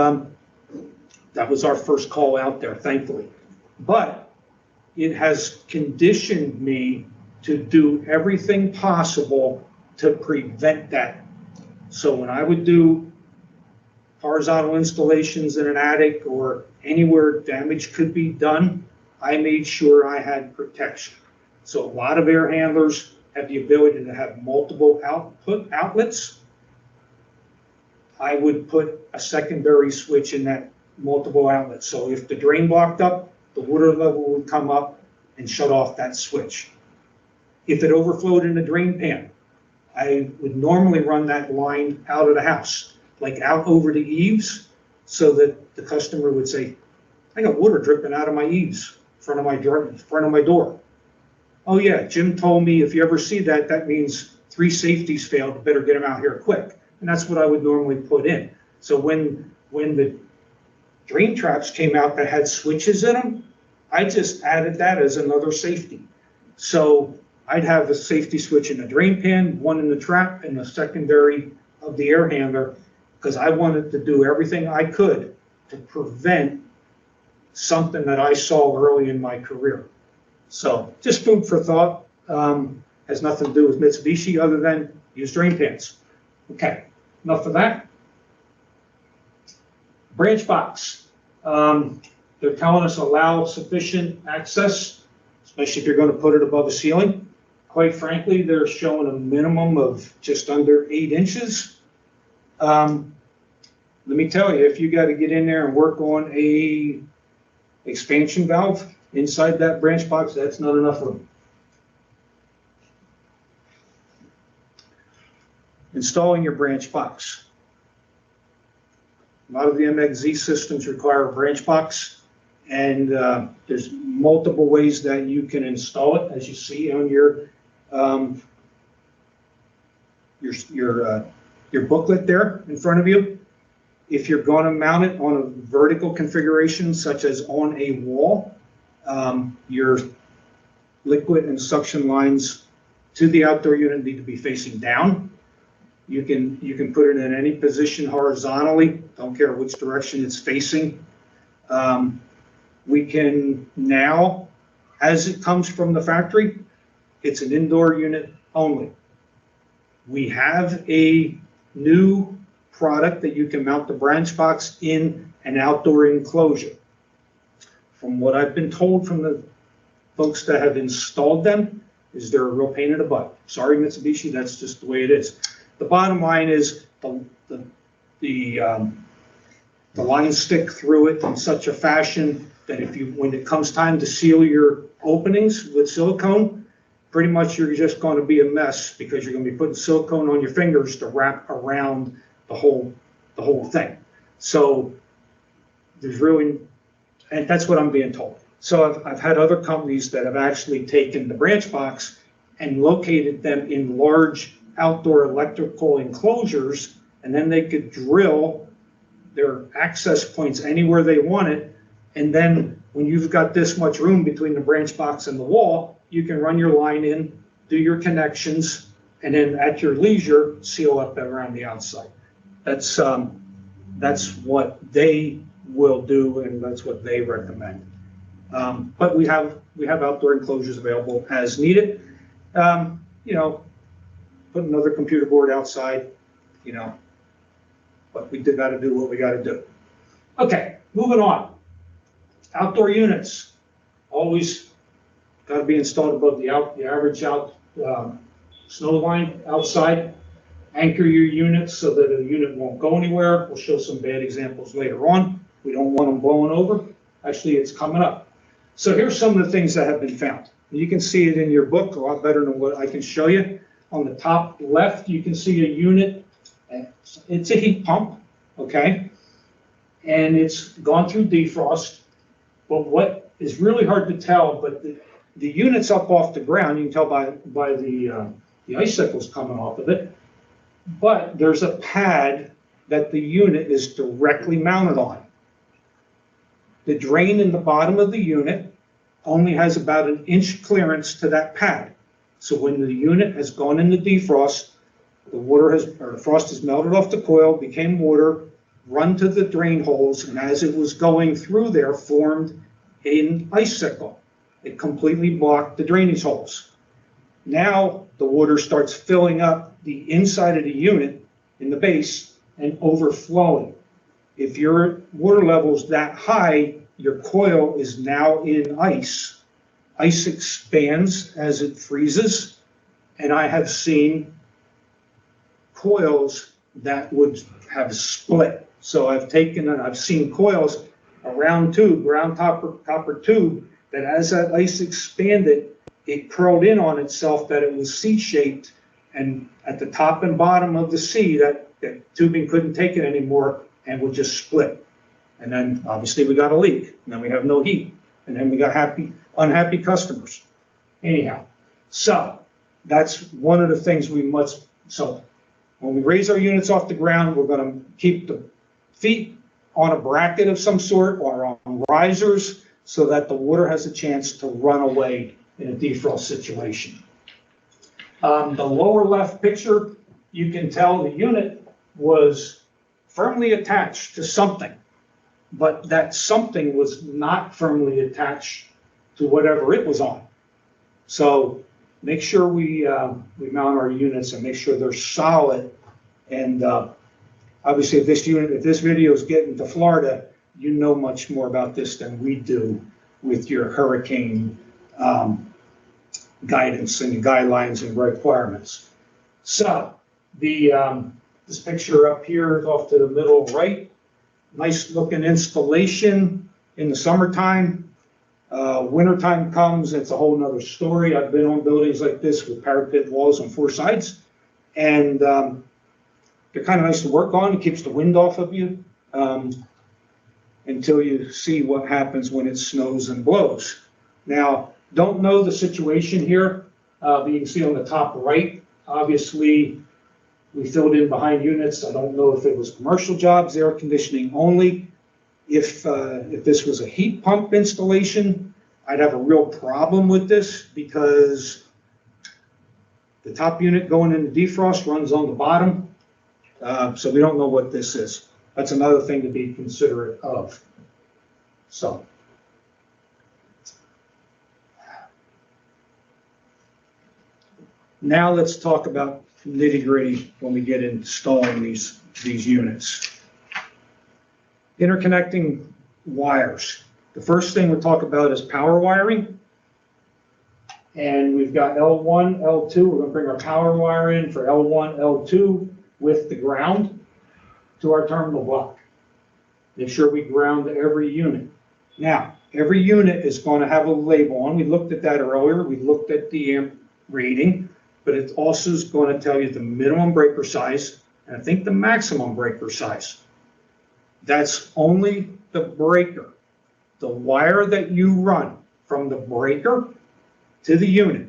that was our first call out there, thankfully. But it has conditioned me to do everything possible to prevent that. So when I would do horizontal installations in an attic or anywhere damage could be done, I made sure I had protection. So a lot of air handlers have the ability to have multiple outlets. I would put a secondary switch in that multiple outlet. So if the drain blocked up, the water level would come up and shut off that switch. If it overflowed in the drain pan, I would normally run that line out of the house, like out over the eaves, so that the customer would say, I got water dripping out of my eaves, front of my door. Oh yeah, Jim told me if you ever see that, that means 3 safeties failed, you better get them out here quick. And that's what I would normally put in. So when the drain traps came out that had switches in them, I just added that as another safety. So I'd have a safety switch in the drain pan, one in the trap, and the secondary of the air handler, because I wanted to do everything I could to prevent something that I saw early in my career. So just food for thought. Has nothing to do with Mitsubishi other than use drain pans. Okay, enough of that. Branch box. They're telling us allow sufficient access, especially if you're going to put it above a ceiling. Quite frankly, they're showing a minimum of just under 8 inches. Let me tell you, if you got to get in there and work on a expansion valve inside that branch box, that's not enough room. Installing your branch box. A lot of the MXZ systems require a branch box, and there's multiple ways that you can install it, as you see on your booklet there in front of you. If you're going to mount it on a vertical configuration, such as on a wall, your liquid and suction lines to the outdoor unit need to be facing down. You can put it in any position horizontally, don't care which direction it's facing. We can now, as it comes from the factory, it's an indoor unit only. We have a new product that you can mount the branch box in an outdoor enclosure. From what I've been told from the folks that have installed them, is they're a real pain in the butt. Sorry, Mitsubishi, that's just the way it is. The bottom line is the lines stick through it in such a fashion that when it comes time to seal your openings with silicone, pretty much you're just going to be a mess, because you're going to be putting silicone on your fingers to wrap around the whole thing. So there's really, and that's what I'm being told. So I've had other companies that have actually taken the branch box and located them in large outdoor electrical enclosures, and then they could drill their access points anywhere they wanted. And then when you've got this much room between the branch box and the wall, you can run your line in, do your connections, and then at your leisure, seal up around the outside. That's what they will do, and that's what they recommend. But we have outdoor enclosures available as needed. Put another computer board outside, but we got to do what we got to do. Okay, moving on. Outdoor units always got to be installed above the average snow line outside. Anchor your units so that the unit won't go anywhere. We'll show some bad examples later on. We don't want them blowing over. Actually, it's coming up. So here's some of the things that have been found. You can see it in your book a lot better than what I can show you. On the top left, you can see a unit. It's a heat pump, okay? And it's gone through defrost. But what is really hard to tell, but the unit's up off the ground. You can tell by the icicles coming off of it. But there's a pad that the unit is directly mounted on. The drain in the bottom of the unit only has about an inch clearance to that pad. So when the unit has gone into defrost, the frost has melted off the coil, became water, run to the drain holes, and as it was going through there, formed an icicle. It completely blocked the drainage holes. Now the water starts filling up the inside of the unit in the base and overflowing. If your water level is that high, your coil is now in ice. Ice expands as it freezes, and I have seen coils that would have split. So I've taken and I've seen coils, a round tube, round copper tube, that as that ice expanded, it curled in on itself, that it was C-shaped, and at the top and bottom of the C, that tubing couldn't take it anymore and would just split. And then obviously we got a leak, and then we have no heat, and then we got unhappy customers. Anyhow, so that's one of the things we must, so when we raise our units off the ground, we're going to keep the feet on a bracket of some sort or on risers so that the water has a chance to run away in a defrost situation. The lower left picture, you can tell the unit was firmly attached to something, but that something was not firmly attached to whatever it was on. So make sure we mount our units and make sure they're solid. And obviously, if this video is getting to Florida, you know much more about this than we do with your hurricane guidance and guidelines and requirements. So this picture up here is off to the middle right. Nice looking installation in the summertime. Wintertime comes, it's a whole nother story. I've been on buildings like this with parapet walls on four sides, and they're kind of nice to work on. It keeps the wind off of you until you see what happens when it snows and blows. Now, don't know the situation here, but you can see on the top right, obviously, we filled in behind units. I don't know if it was commercial jobs, air conditioning only. If this was a heat pump installation, I'd have a real problem with this because the top unit going into defrost runs on the bottom. So we don't know what this is. That's another thing to be considerate of. So. Now let's talk about nitty-gritty when we get installing these units. Interconnecting wires. The first thing we'll talk about is power wiring. And we've got L1, L2. We're going to bring our power wire in for L1, L2 with the ground to our terminal block. Make sure we ground every unit. Now, every unit is going to have a label on. We looked at that earlier. We looked at the amp rating, but it also is going to tell you the minimum breaker size and I think the maximum breaker size. That's only the breaker. The wire that you run from the breaker to the unit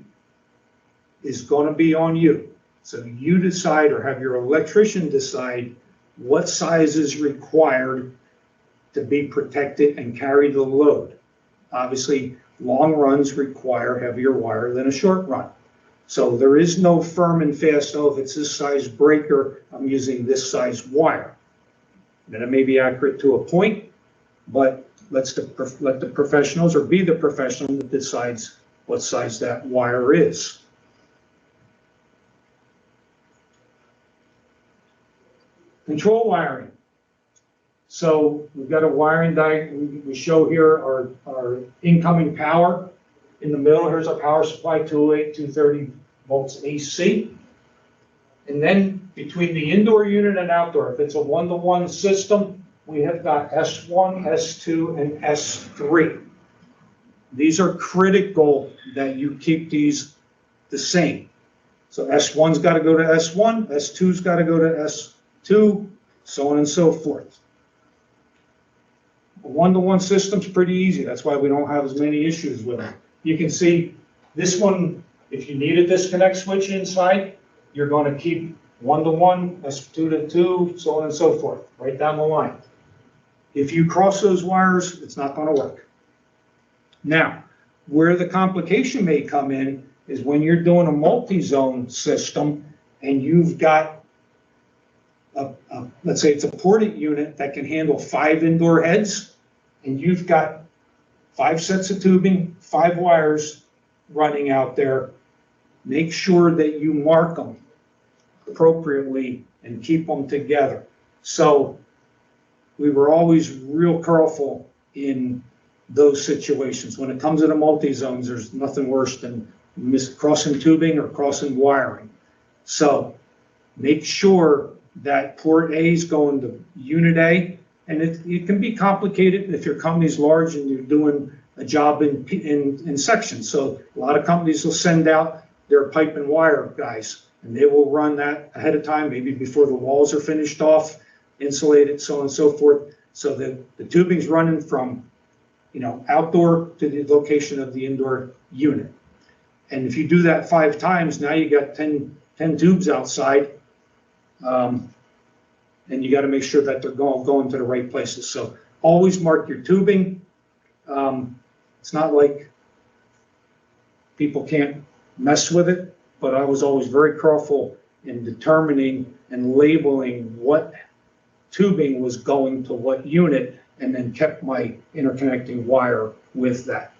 is going to be on you. So you decide, or have your electrician decide, what size is required to be protected and carry the load. Obviously, long runs require heavier wire than a short run. So there is no firm and fast, oh, if it's this size breaker, I'm using this size wire. And it may be accurate to a point, but let the professionals, or be the professional that decides what size that wire is. Control wiring. So we've got a wiring diagram. We show here our incoming power. In the middle, here's our power supply, 208, 230 volts AC. And then between the indoor unit and outdoor, if it's a one-to-one system, we have got S1, S2, and S3. These are critical that you keep these the same. So S1's got to go to S1, S2's got to go to S2, so on and so forth. A one-to-one system's pretty easy. That's why we don't have as many issues with it. You can see this one, if you need a disconnect switch inside, you're going to keep 1-to-1, S2 to 2, so on and so forth, right down the line. If you cross those wires, it's not going to work. Now, where the complication may come in is when you're doing a multi-zone system and you've got, let's say it's a ported unit that can handle 5 indoor heads, and you've got 5 sets of tubing, 5 wires running out there. Make sure that you mark them appropriately and keep them together. So we were always real careful in those situations. When it comes to the multi-zones, there's nothing worse than crossing tubing or crossing wiring. So make sure that port A is going to unit A, and it can be complicated if your company's large and you're doing a job in sections. So a lot of companies will send out their pipe and wire guys, and they will run that ahead of time, maybe before the walls are finished off, insulated, so on and so forth. So that the tubing's running from, outdoor to the location of the indoor unit. And if you do that 5 times, now you got 10 tubes outside. And you got to make sure that they're going to the right places. So always mark your tubing. It's not like people can't mess with it, but I was always very careful in determining and labeling what tubing was going to what unit, and then kept my interconnecting wire with that.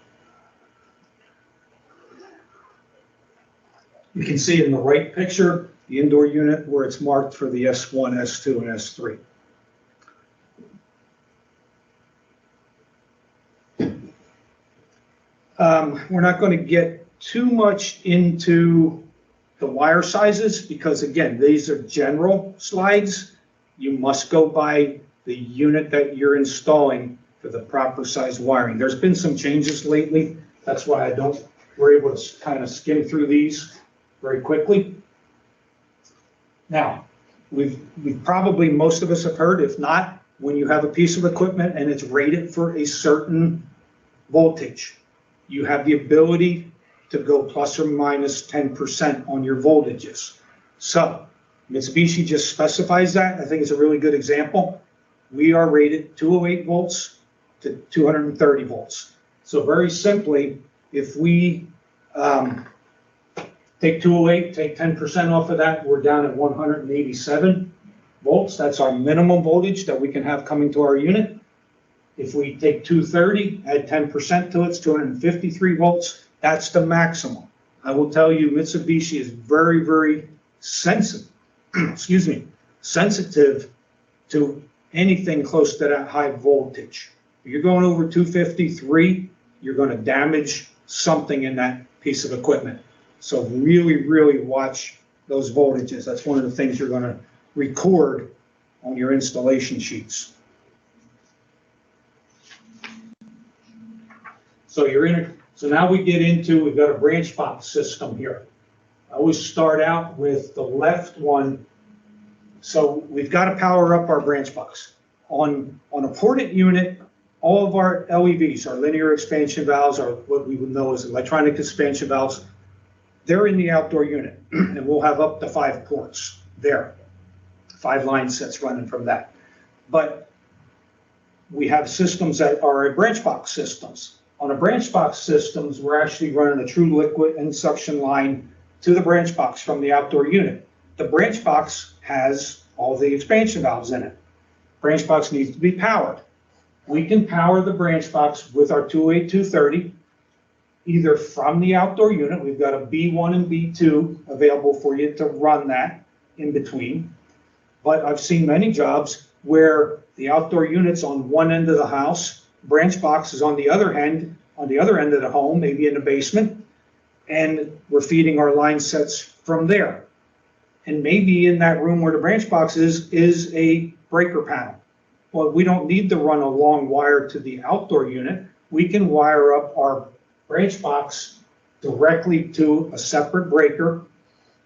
You can see in the right picture, the indoor unit where it's marked for the S1, S2, and S3. We're not going to get too much into the wire sizes because, again, these are general slides. You must go by the unit that you're installing for the proper size wiring. There's been some changes lately. That's why we're able to kind of skim through these very quickly. Now, we've probably, most of us have heard, if not, when you have a piece of equipment and it's rated for a certain voltage, you have the ability to go plus or minus 10% on your voltages. So Mitsubishi just specifies that. I think it's a really good example. We are rated 208 volts to 230 volts. So very simply, if we take 208, take 10% off of that, we're down at 187 volts. That's our minimum voltage that we can have coming to our unit. If we take 230, add 10% to it, it's 253 volts. That's the maximum. I will tell you, Mitsubishi is very, very sensitive, sensitive to anything close to that high voltage. If you're going over 253, you're going to damage something in that piece of equipment. So really, really watch those voltages. That's one of the things you're going to record on your installation sheets. So now we get into, we've got a branch box system here. I always start out with the left one. So we've got to power up our branch box. On a ported unit, all of our LEVs, our linear expansion valves, or what we would know as electronic expansion valves, they're in the outdoor unit, and we'll have up to 5 ports there, 5 line sets running from that. But we have systems that are branch box systems. On a branch box systems, we're actually running a true liquid and suction line to the branch box from the outdoor unit. The branch box has all the expansion valves in it. Branch box needs to be powered. We can power the branch box with our 208-230, either from the outdoor unit. We've got a B1 and B2 available for you to run that in between. But I've seen many jobs where the outdoor unit's on one end of the house, branch box is on the other end of the home, maybe in the basement, and we're feeding our line sets from there. And maybe in that room where the branch box is a breaker panel. Well, we don't need to run a long wire to the outdoor unit. We can wire up our branch box directly to a separate breaker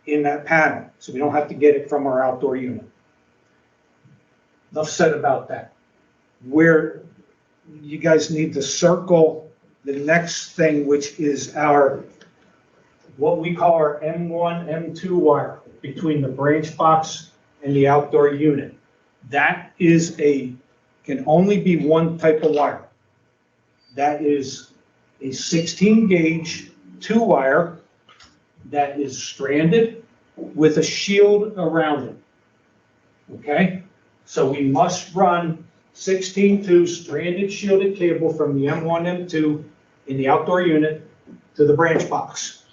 in that panel, so we don't have to get it from our outdoor unit. Enough said about that. Where you guys need to circle the next thing, which is what we call our M1, M2 wire between the branch box and the outdoor unit. That can only be one type of wire. That is a 16 gauge 2 wire that is stranded with a shield around it. Okay, so we must run 16-2 stranded shielded cable from the M1, M2 in the outdoor unit to the branch box.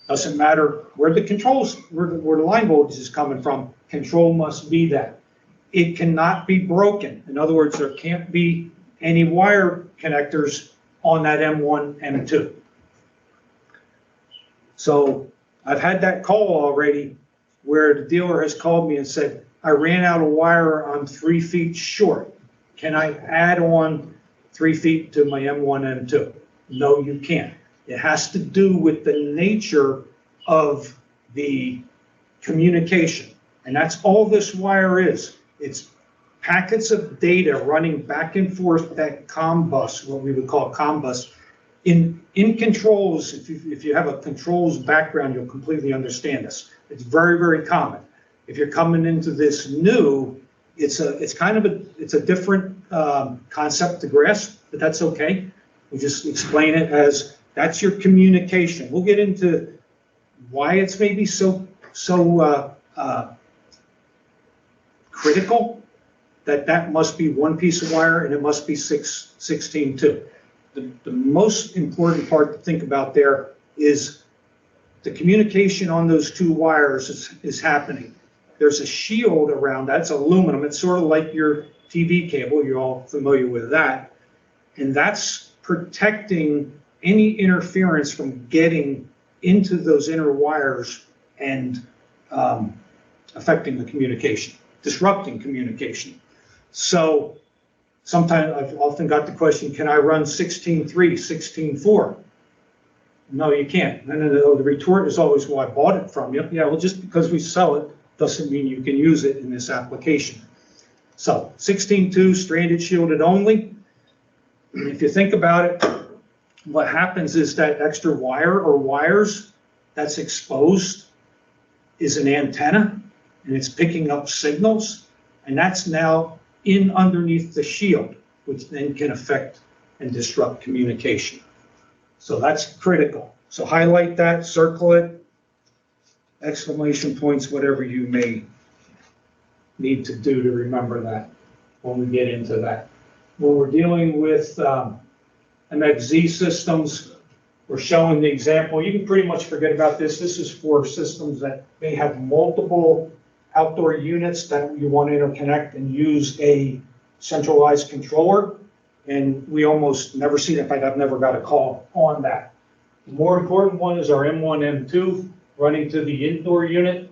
Doesn't matter where the line voltage is coming from, control must be that. it cannot be broken. In other words, there can't be any wire connectors on that M1, M2. So I've had that call already where the dealer has called me and said, I ran out of wire, I'm 3 feet short. Can I add on 3 feet to my M1, M2? No, you can't. It has to do with the nature of the communication. And that's all this wire is. It's packets of data running back and forth that COM bus, what we would call COM bus. In controls, if you have a controls background, you'll completely understand this. It's very, very common. If you're coming into this new, it's a different concept to grasp, but that's okay. We just explain it as that's your communication. We'll get into why it's maybe so critical that must be one piece of wire and it must be 16 too. The most important part to think about there is the communication on those two wires is happening. There's a shield around that. It's aluminum. It's sort of like your TV cable. You're all familiar with that. And that's protecting any interference from getting into those inner wires and affecting the communication, disrupting communication. So sometimes I've often got the question, can I run 16.3, 16.4? No, you can't. And then the retort is always, well, I bought it from you. Yeah, well, just because we sell it doesn't mean you can use it in this application. So 16.2, stranded shielded only. If you think about it, what happens is that extra wire or wires that's exposed is an antenna, and it's picking up signals, and that's now in underneath the shield, which then can affect and disrupt communication. So that's critical. So highlight that, circle it, exclamation points, whatever you may need to do to remember that when we get into that. When we're dealing with MXZ systems, we're showing the example. You can pretty much forget about this. This is for systems that may have multiple outdoor units that you want to interconnect and use a centralized controller. And we almost never see that. In fact, I've never got a call on that. The more important one is our M1, M2 running to the indoor unit.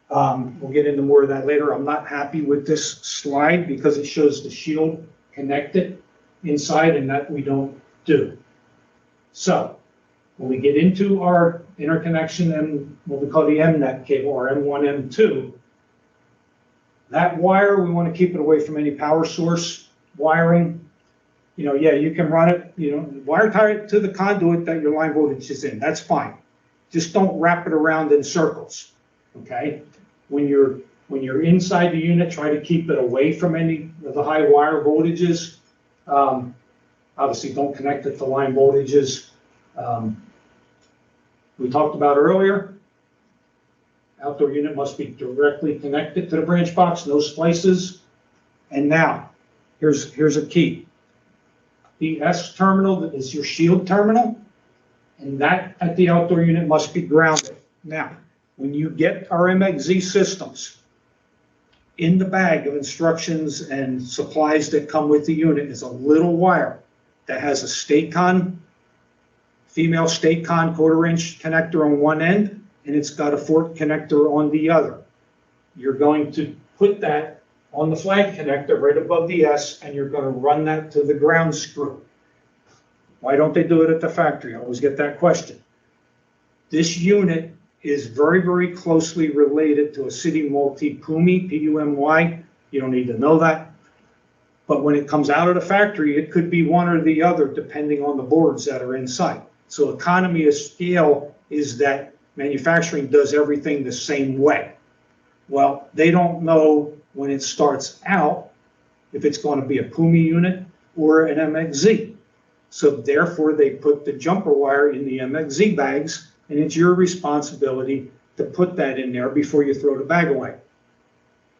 We'll get into more of that later. I'm not happy with this slide because it shows the shield connected inside, and that we don't do. So when we get into our interconnection and what we call the MNet cable, or M1, M2, that wire, we want to keep it away from any power source wiring. Yeah, you can run it, wire tie it to the conduit that your line voltage is in. That's fine. Just don't wrap it around in circles, okay? When you're inside the unit, try to keep it away from any of the high wire voltages. Obviously, don't connect it to line voltages. We talked about earlier, outdoor unit must be directly connected to the branch box, no splices. And now, here's a key. The S terminal is your shield terminal, and that at the outdoor unit must be grounded. Now, when you get our MXZ systems, in the bag of instructions and supplies that come with the unit is a little wire that has a Stacon, female Stacon 1/4-inch connector on one end, and it's got a fork connector on the other. You're going to put that on the flag connector right above the S, and you're going to run that to the ground screw. Why don't they do it at the factory? I always get that question. This unit is very, very closely related to a City Multi-PUMY, P-U-M-Y. You don't need to know that. But when it comes out of the factory, it could be one or the other depending on the boards that are inside. So economy of scale is that manufacturing does everything the same way. Well, they don't know when it starts out if it's going to be a PUMY unit or an MXZ. So therefore, they put the jumper wire in the MXZ bags, and it's your responsibility to put that in there before you throw the bag away.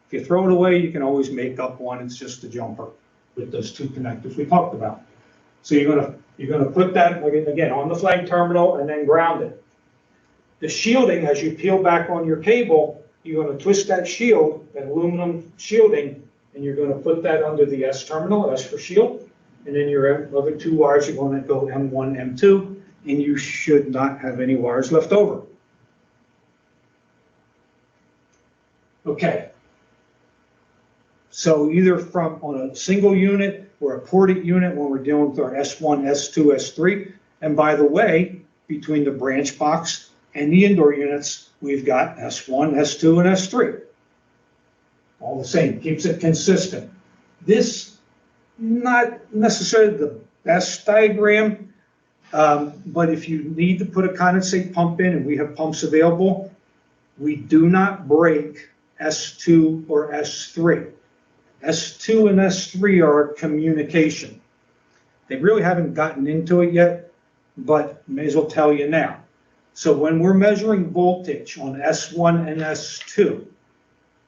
If you throw it away, you can always make up one. It's just a jumper with those two connectors we talked about. So you're gonna put that again on the flag terminal and then ground it. The shielding, as you peel back on your cable, you're going to twist that shield, that aluminum shielding, and you're going to put that under the S terminal, S for shield, and then your other two wires are going to go M1, M2, and you should not have any wires left over. Okay. So either from on a single unit or a ported unit when we're dealing with our S1, S2, S3, and by the way, between the branch box and the indoor units, we've got S1, S2, and S3. All the same, keeps it consistent. This, not necessarily the best diagram, but if you need to put a condensate pump in, and we have pumps available, we do not break S2 or S3. S2 and S3 are communication. They really haven't gotten into it yet, but may as well tell you now. So when we're measuring voltage on S1 and S2,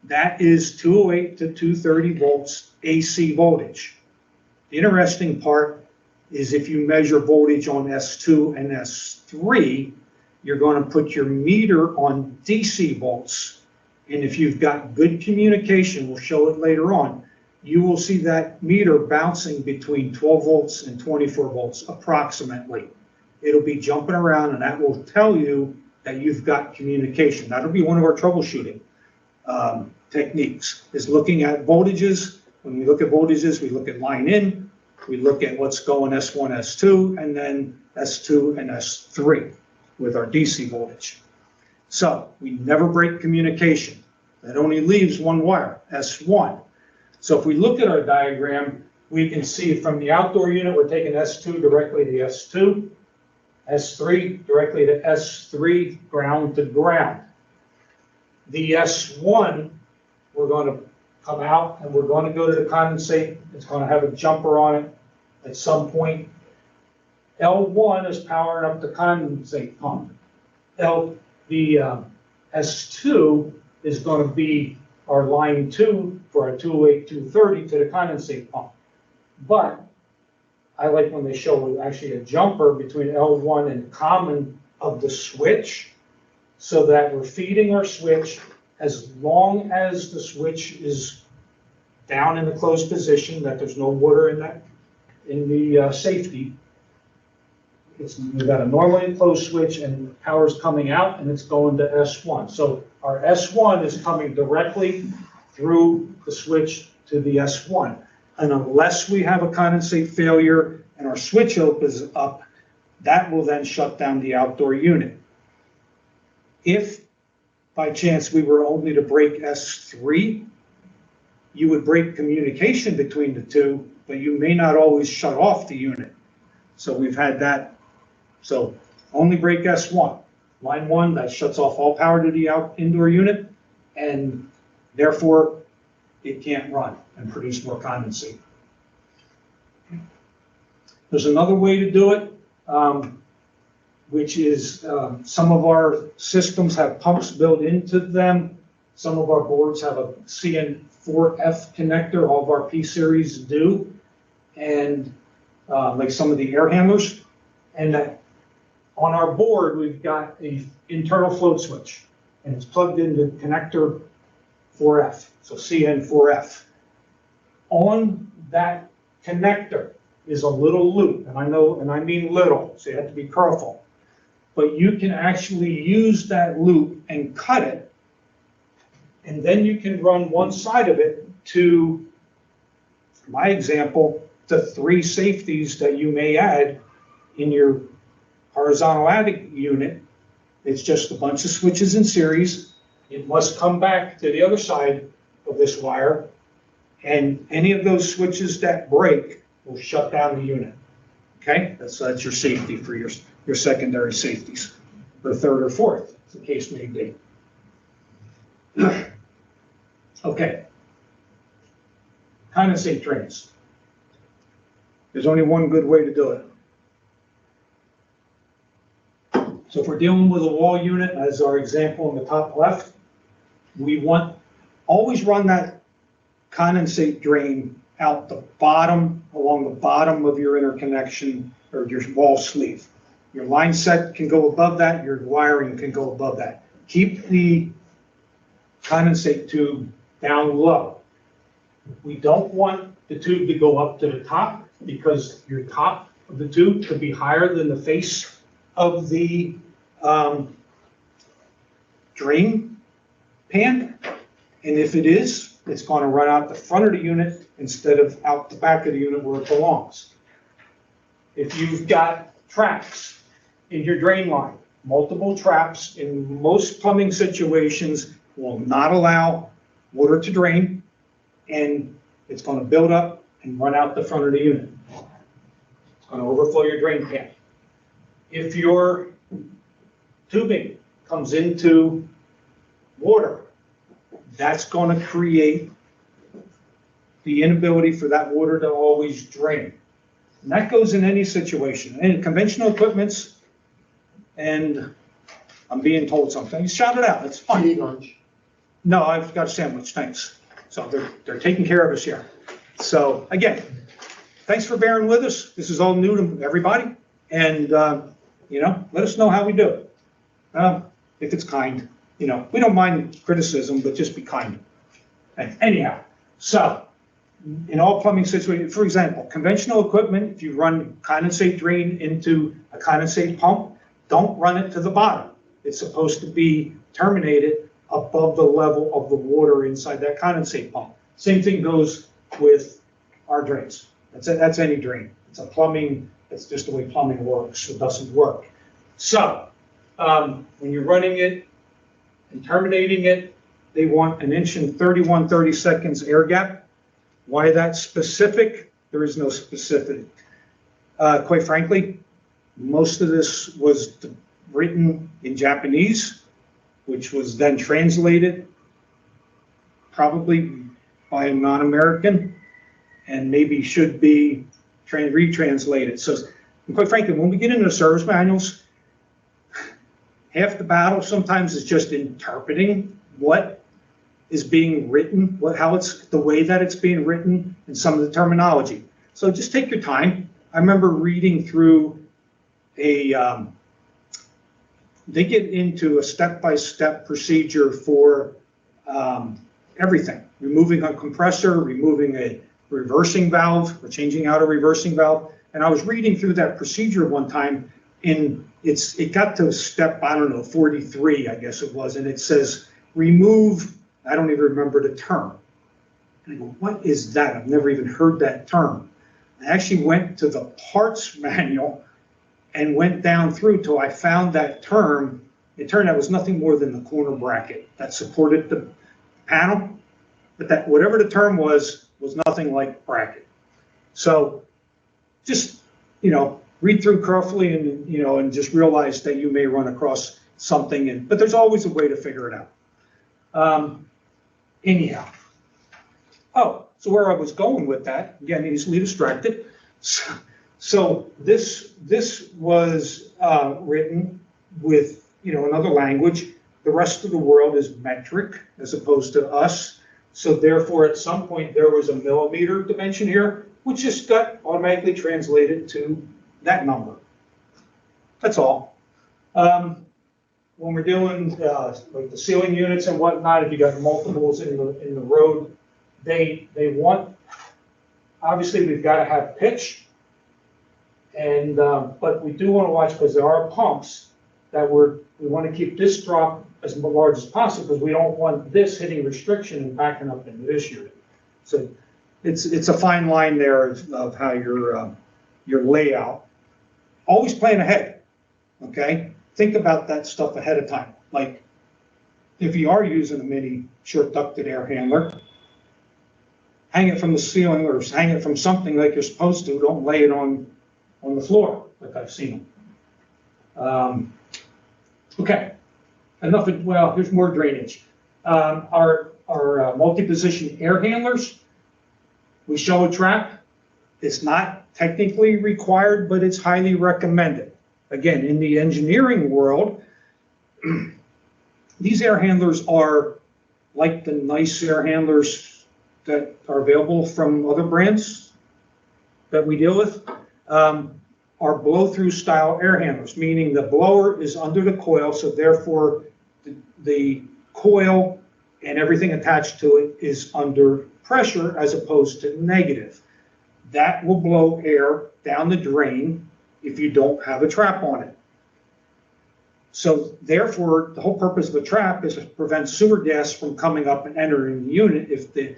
that is 208 to 230 volts AC voltage. The interesting part is if you measure voltage on S2 and S3, you're going to put your meter on DC volts. And if you've got good communication, we'll show it later on, you will see that meter bouncing between 12 volts and 24 volts approximately. It'll be jumping around, and that will tell you that you've got communication. That'll be one of our troubleshooting techniques, is looking at voltages. When we look at voltages, we look at line in, we look at what's going S1, S2, and then S2 and S3 with our DC voltage. So we never break communication. That only leaves one wire, S1. So if we look at our diagram, we can see from the outdoor unit, we're taking S2 directly to S2, S3 directly to S3, ground to ground. The S1, we're going to come out and we're going to go to the condensate. It's going to have a jumper on it at some point. L1 is powering up the condensate pump. The S2 is going to be our line 2 for our 208, 230 to the condensate pump. But I like when they show actually a jumper between L1 and common of the switch, so that we're feeding our switch as long as the switch is down in the closed position, that there's no water in the safety. We've got a normally closed switch and power's coming out and it's going to S1. So our S1 is coming directly through the switch to the S1. And unless we have a condensate failure and our switch opens up, that will then shut down the outdoor unit. If by chance we were only to break S3, you would break communication between the two, but you may not always shut off the unit. So we've had that. So only break S1. Line 1, that shuts off all power to the indoor unit, and therefore it can't run and produce more condensate. There's another way to do it, which is some of our systems have pumps built into them. Some of our boards have a CN4F connector. All of our P-series do, and like some of the air handlers. And on our board, we've got an internal float switch, and it's plugged into connector 4F, so CN4F. On that connector is a little loop, and I mean little, so you have to be careful. But you can actually use that loop and cut it, and then you can run one side of it to, for my example, to 3 safeties that you may add in your horizontal attic unit. It's just a bunch of switches in series. It must come back to the other side of this wire, and any of those switches that break will shut down the unit. Okay, that's your safety for your secondary safeties, or third or fourth, as the case may be. Okay, condensate drains. There's only one good way to do it. So if we're dealing with a wall unit, as our example in the top left, we always run that condensate drain out the bottom, along the bottom of your interconnection or your wall sleeve. Your line set can go above that, your wiring can go above that. Keep the condensate tube down low. We don't want the tube to go up to the top because your top of the tube could be higher than the face of the drain pan. And if it is, it's going to run out the front of the unit instead of out the back of the unit where it belongs. If you've got traps in your drain line, multiple traps in most plumbing situations will not allow water to drain, and it's going to build up and run out the front of the unit. It's going to overflow your drain pan. If your tubing comes into water, that's going to create the inability for that water to always drain. And that goes in any situation. And conventional equipments, and I'm being told something, shout it out, it's fine. You eat lunch? No, I've got a sandwich, thanks. So they're taking care of us here. So again, thanks for bearing with us. This is all new to everybody. And, let us know how we do it. If it's kind, we don't mind criticism, but just be kind. And anyhow, so in all plumbing situations, for example, conventional equipment, if you run condensate drain into a condensate pump, don't run it to the bottom. It's supposed to be terminated above the level of the water inside that condensate pump. Same thing goes with our drains. That's any drain. It's a plumbing, it's just the way plumbing works. It doesn't work. So when you're running it and terminating it, they want 1 inch and 31/32 air gap. Why that specific? There is no specific. Quite frankly, most of this was written in Japanese, which was then translated probably by a non-American, and maybe should be retranslated. So quite frankly, when we get into the service manuals, half the battle sometimes is just interpreting what is being written, how it's the way that it's being written, and some of the terminology. So just take your time. I remember reading through they get into a step-by-step procedure for everything. Removing a compressor, removing a reversing valve, or changing out a reversing valve. And I was reading through that procedure one time, and it got to step, 43, I guess it was, and it says remove, I don't even remember the term. And I go, what is that? I've never even heard that term. I actually went to the parts manual and went down through till I found that term. It turned out it was nothing more than the corner bracket that supported the panel, but that whatever the term was nothing like bracket. So just, read through carefully and, and just realize that you may run across something, but there's always a way to figure it out. Anyhow. Oh, so where I was going with that, again, easily distracted. So this was written with, another language. The rest of the world is metric as opposed to us. So therefore, at some point, there was a millimeter dimension here, which just got automatically translated to that number. That's all. When we're doing like the ceiling units and whatnot, if you got multiples in the road, they want, obviously we've got to have pitch, and but we do want to watch, because there are pumps that we want to keep this drop as large as possible, because we don't want this hitting restriction and backing up into this unit. So it's a fine line there of how your layout. Always plan ahead, okay? Think about that stuff ahead of time. Like if you are using a mini short ducted air handler, hang it from the ceiling or hang it from something like you're supposed to. Don't lay it on the floor like I've seen them. Okay, enough. Well, here's more drainage. Our multi-position air handlers, we show a trap. It's not technically required, but it's highly recommended. Again, in the engineering world, these air handlers are like the nice air handlers that are available from other brands that we deal with, are blow-through style air handlers, meaning the blower is under the coil, so therefore the coil and everything attached to it is under pressure as opposed to negative. That will blow air down the drain if you don't have a trap on it. So therefore, the whole purpose of a trap is to prevent sewer gas from coming up and entering the unit if the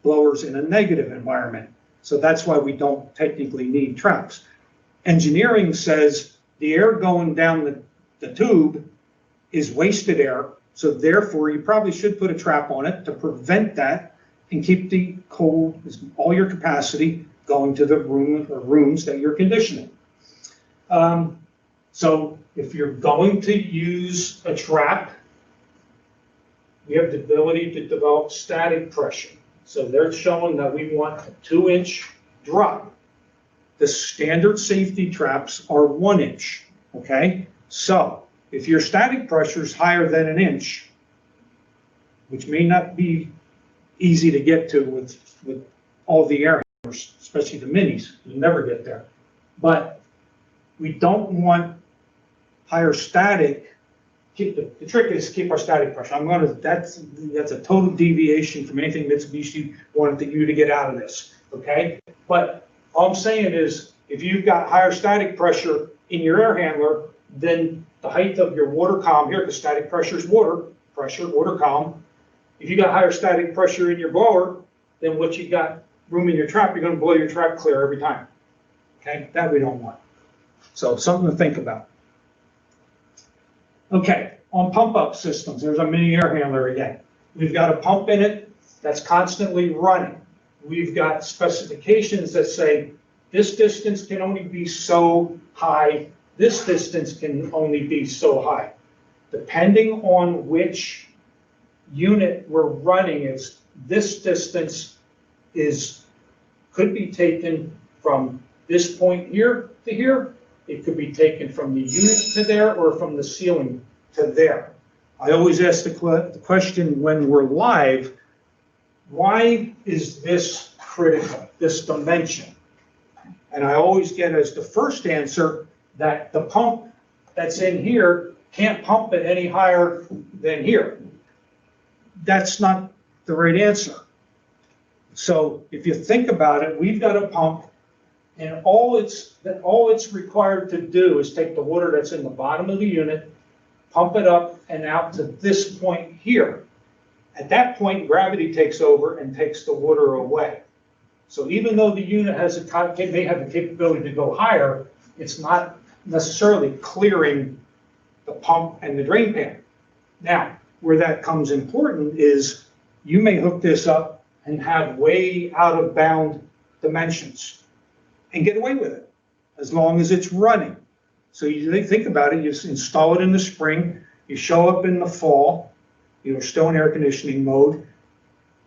blower's in a negative environment. So that's why we don't technically need traps. Engineering says the air going down the tube is wasted air, so therefore you probably should put a trap on it to prevent that and keep the cold, all your capacity going to the room or rooms that you're conditioning. So if you're going to use a trap, we have the ability to develop static pressure. So they're showing that we want a 2-inch drop. The standard safety traps are 1 inch, okay? So if your static pressure is higher than 1 inch, which may not be easy to get to with all the air handlers, especially the minis, you never get there. But we don't want higher static. The trick is keep our static pressure. That's a total deviation from anything Mitsubishi wanted you to get out of this, okay? But all I'm saying is, if you've got higher static pressure in your air handler, then the height of your water column here, because static pressure is water pressure, water column. If you got higher static pressure in your blower, then what you got room in your trap, you're going to blow your trap clear every time. Okay, that we don't want. So something to think about. Okay, on pump-up systems, there's a mini air handler again. We've got a pump in it that's constantly running. We've got specifications that say this distance can only be so high, this distance can only be so high. Depending on which unit we're running, is this distance could be taken from this point here to here. It could be taken from the unit to there or from the ceiling to there. I always ask the question when we're live, why is this critical, this dimension? And I always get as the first answer that the pump that's in here can't pump it any higher than here. That's not the right answer. So if you think about it, we've got a pump, and all it's required to do is take the water that's in the bottom of the unit, pump it up and out to this point here. At that point, gravity takes over and takes the water away. So even though the unit may have the capability to go higher, it's not necessarily clearing the pump and the drain pan. Now, where that comes important is you may hook this up and have way out of bound dimensions and get away with it as long as it's running. So you think about it, you install it in the spring, you show up in the fall, you're still in air conditioning mode,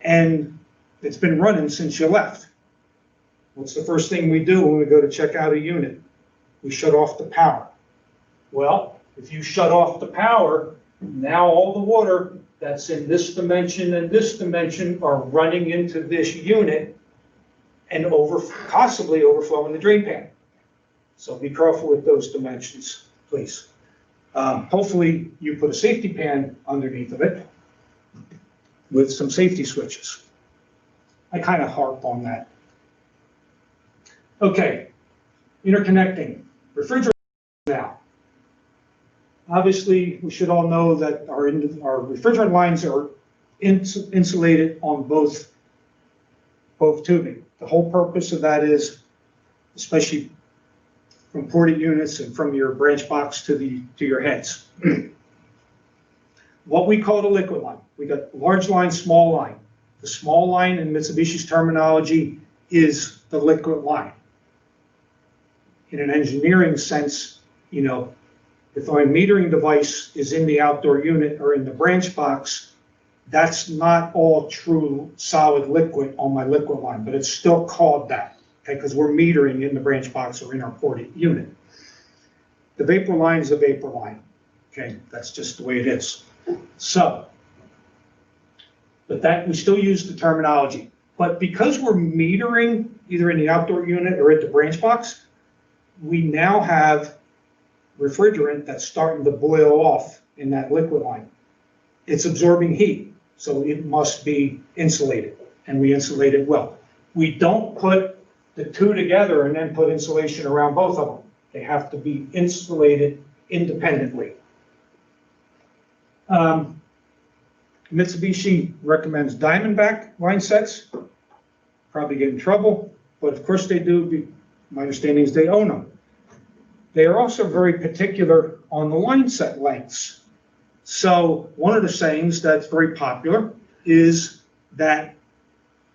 and it's been running since you left. What's the first thing we do when we go to check out a unit? We shut off the power. Well, if you shut off the power, now all the water that's in this dimension and this dimension are running into this unit and possibly overflowing the drain pan. So be careful with those dimensions, please. Hopefully you put a safety pan underneath of it with some safety switches. I kind of harp on that. Okay, interconnecting refrigerators now. Obviously, we should all know that our refrigerant lines are insulated on both tubing. The whole purpose of that is, especially from ported units and from your branch box to your heads. What we call the liquid line. We got large line, small line. The small line in Mitsubishi's terminology is the liquid line. In an engineering sense, if my metering device is in the outdoor unit or in the branch box, that's not all true solid liquid on my liquid line, but it's still called that, okay, because we're metering in the branch box or in our ported unit. The vapor line is a vapor line, okay, that's just the way it is. So, but that we still use the terminology, but because we're metering either in the outdoor unit or at the branch box, we now have refrigerant that's starting to boil off in that liquid line. It's absorbing heat. so it must be insulated, and we insulate it well. We don't put the two together and then put insulation around both of them. They have to be insulated independently. Mitsubishi recommends Diamondback line sets. Probably get in trouble, but of course they do. My understanding is they own them. They are also very particular on the line set lengths. So one of the sayings that's very popular is that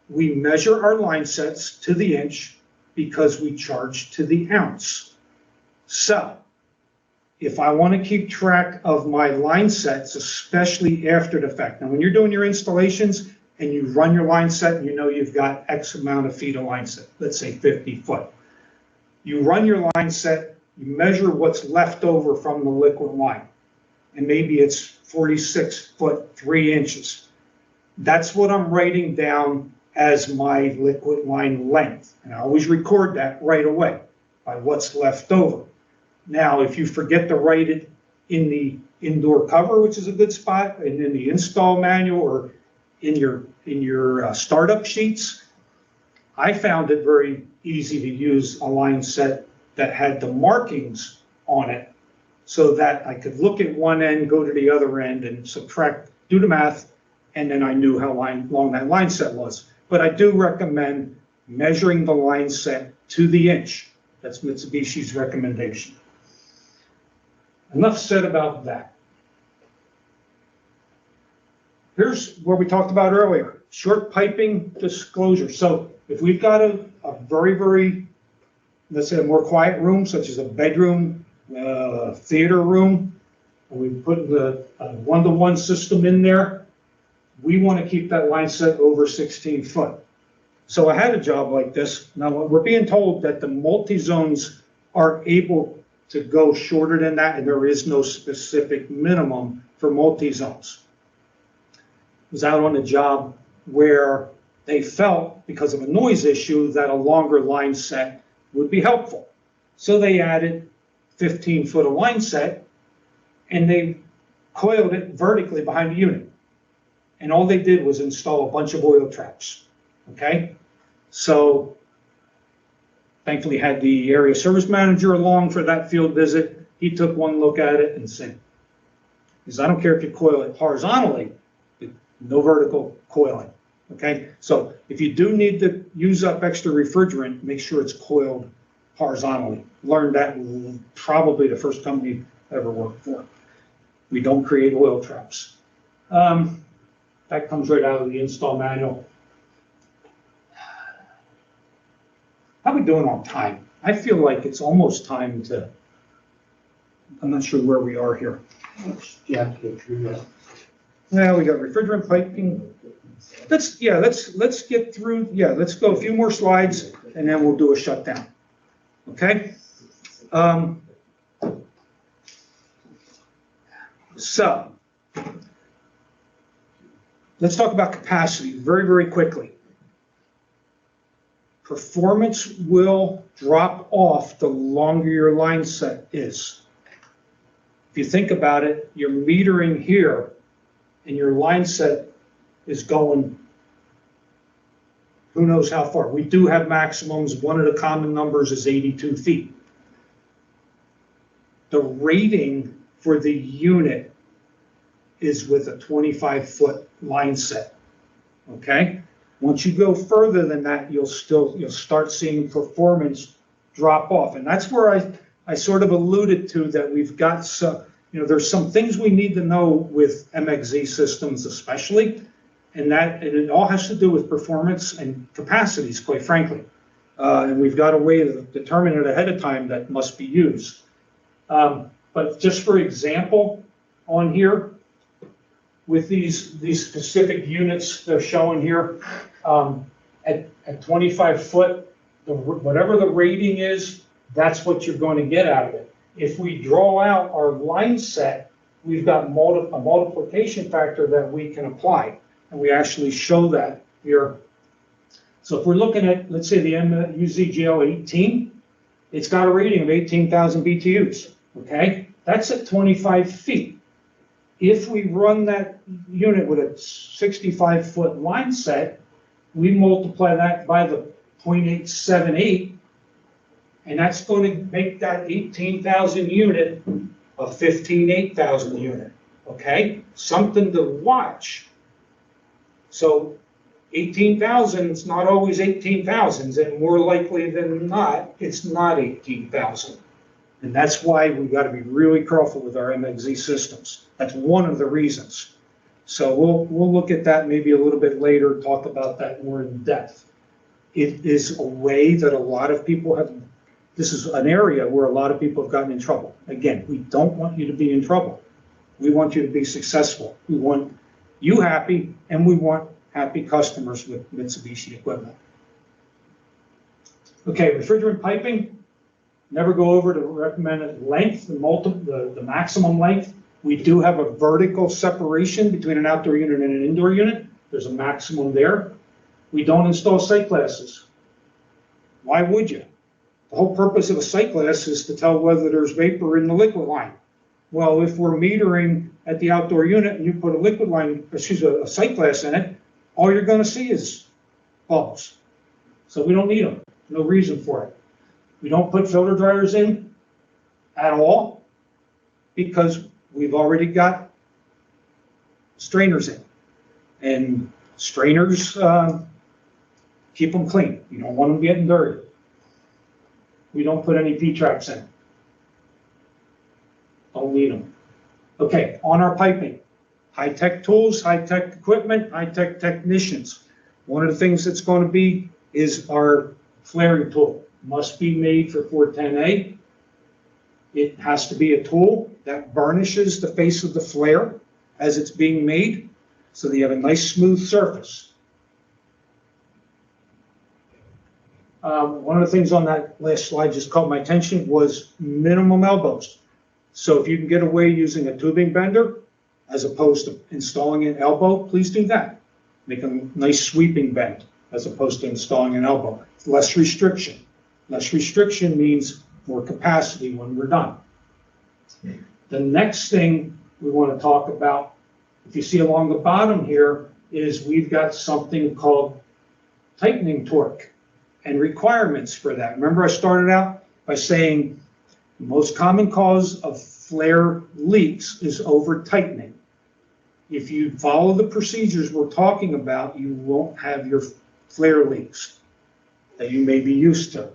we measure our line sets to the inch because we charge to the ounce. So if I want to keep track of my line sets, especially after the fact, now when you're doing your installations and you run your line set and you know you've got X amount of feet of line set, let's say 50 foot. You run your line set, you measure what's left over from the liquid line, and maybe it's 46 foot 3 inches. That's what I'm writing down as my liquid line length. And I always record that right away by what's left over. Now, if you forget to write it in the indoor cover, which is a good spot, and in the install manual or in your startup sheets, I found it very easy to use a line set that had the markings on it so that I could look at one end, go to the other end, and subtract, do the math, and then I knew how long that line set was. But I do recommend measuring the line set to the inch. That's Mitsubishi's recommendation. Enough said about that. Here's what we talked about earlier, short piping disclosure. So if we've got a very, let's say a more quiet room, such as a bedroom, theater room, and we put the one-to-one system in there, we want to keep that line set over 16 foot. So I had a job like this. Now we're being told that the multi-zones are able to go shorter than that, and there is no specific minimum for multi-zones. I was out on a job where they felt, because of a noise issue, that a longer line set would be helpful. So they added 15 foot of line set, and they coiled it vertically behind the unit. And all they did was install a bunch of oil traps, okay? So thankfully had the area service manager along for that field visit. He took one look at it and said, because I don't care if you coil it horizontally, no vertical coiling, okay? So if you do need to use up extra refrigerant, make sure it's coiled horizontally. Learned that probably the first company I ever worked for. We don't create oil traps. That comes right out of the install manual. How are we doing on time? I feel like it's almost time to, I'm not sure where we are here. Yeah, get through that. Now we got refrigerant piping. Let's get through, let's go a few more slides and then we'll do a shutdown. Okay? So, let's talk about capacity very quickly. Performance will drop off the longer your line set is. If you think about it, you're metering here and your line set is going who knows how far. We do have maximums. One of the common numbers is 82 feet. The rating for the unit is with a 25 foot line set, okay? Once you go further than that, you'll start seeing performance drop off. And that's where I sort of alluded to that we've got some, there's some things we need to know with MXZ systems especially, and it all has to do with performance and capacities, quite frankly. And we've got a way to determine it ahead of time that must be used. But just for example, on here, with these specific units they're showing here, at 25 foot, whatever the rating is, that's what you're going to get out of it. If we draw out our line set, we've got a multiplication factor that we can apply, and we actually show that here. So if we're looking at, let's say, the MUZGL 18, it's got a rating of 18,000 BTUs, okay? That's at 25 feet. If we run that unit with a 65-foot line set, we multiply that by the 0.878, and that's going to make that 18,000 unit a 15,800 unit, okay? Something to watch. So 18,000, it's not always 18,000s, and more likely than not, it's not 18,000. And that's why we've got to be really careful with our MXZ systems. That's one of the reasons. So we'll look at that maybe a little bit later, talk about that more in depth. It is a way that a lot of people have, this is an area where a lot of people have gotten in trouble. Again, we don't want you to be in trouble. We want you to be successful. We want you happy, and we want happy customers with Mitsubishi equipment. Okay, refrigerant piping. Never go over the recommended length, the maximum length. We do have a vertical separation between an outdoor unit and an indoor unit. There's a maximum there. We don't install sight glasses. Why would you? The whole purpose of a sight glass is to tell whether there's vapor in the liquid line. Well, if we're metering at the outdoor unit and you put a sight glass in it, all you're going to see is bubbles. So we don't need them. No reason for it. We don't put filter dryers in at all because we've already got strainers in. And strainers keep them clean. You don't want them getting dirty. We don't put any P-traps in. Don't need them. Okay, on our piping, high-tech tools, high-tech equipment, high-tech technicians. One of the things that's going to be is our flaring tool. Must be made for 410A. It has to be a tool that burnishes the face of the flare as it's being made, so that you have a nice smooth surface. One of the things on that last slide just caught my attention was minimum elbows. So if you can get away using a tubing bender as opposed to installing an elbow, please do that. Make a nice sweeping bend as opposed to installing an elbow. Less restriction. Less restriction means more capacity when we're done. The next thing we want to talk about, if you see along the bottom here, is we've got something called tightening torque and requirements for that. Remember, I started out by saying the most common cause of flare leaks is over tightening. If you follow the procedures we're talking about, you won't have your flare leaks that you may be used to.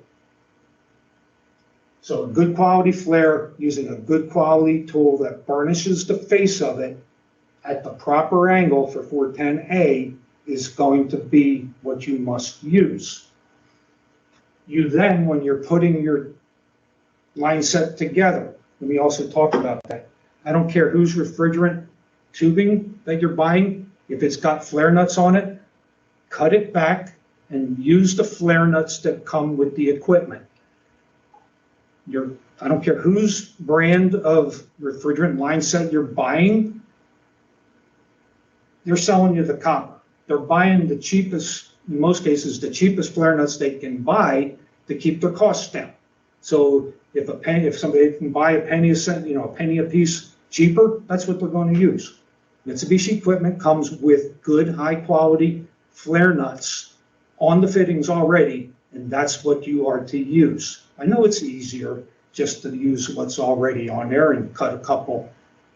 So a good quality flare using a good quality tool that burnishes the face of it at the proper angle for 410A is going to be what you must use. You then, when you're putting your line set together, let me also talk about that. I don't care whose refrigerant tubing that you're buying, if it's got flare nuts on it, cut it back and use the flare nuts that come with the equipment. I don't care whose brand of refrigerant line set you're buying, they're selling you the copper. They're buying the cheapest, in most cases, the cheapest flare nuts they can buy to keep their costs down. So if somebody can buy a penny a piece cheaper, that's what they're going to use. Mitsubishi equipment comes with good, high quality flare nuts on the fittings already, and that's what you are to use. I know it's easier just to use what's already on there and cut a couple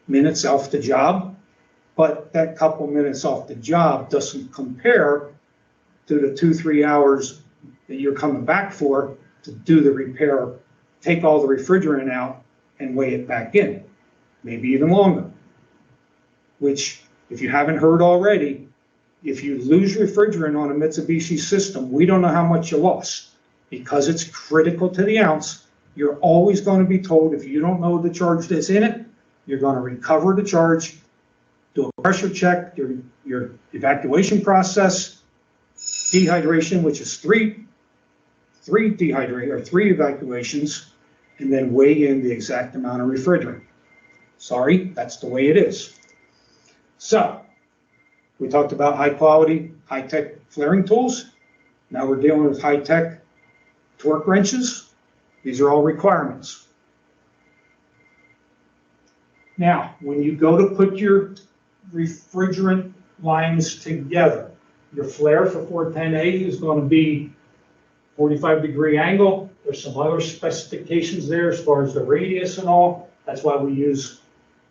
minutes off the job, but that couple minutes off the job doesn't compare to the 2-3 hours that you're coming back for to do the repair, take all the refrigerant out and weigh it back in, maybe even longer. Which, if you haven't heard already, if you lose refrigerant on a Mitsubishi system, we don't know how much you lost. Because it's critical to the ounce, you're always going to be told if you don't know the charge that's in it, you're going to recover the charge, do a pressure check, your evacuation process, dehydration, which is three evacuations, and then weigh in the exact amount of refrigerant. Sorry, that's the way it is. So, we talked about high quality, high-tech flaring tools. Now we're dealing with high-tech torque wrenches. These are all requirements. Now, when you go to put your refrigerant lines together. Your flare for 410A is going to be 45-degree angle. There's some other specifications there as far as the radius and all. That's why we use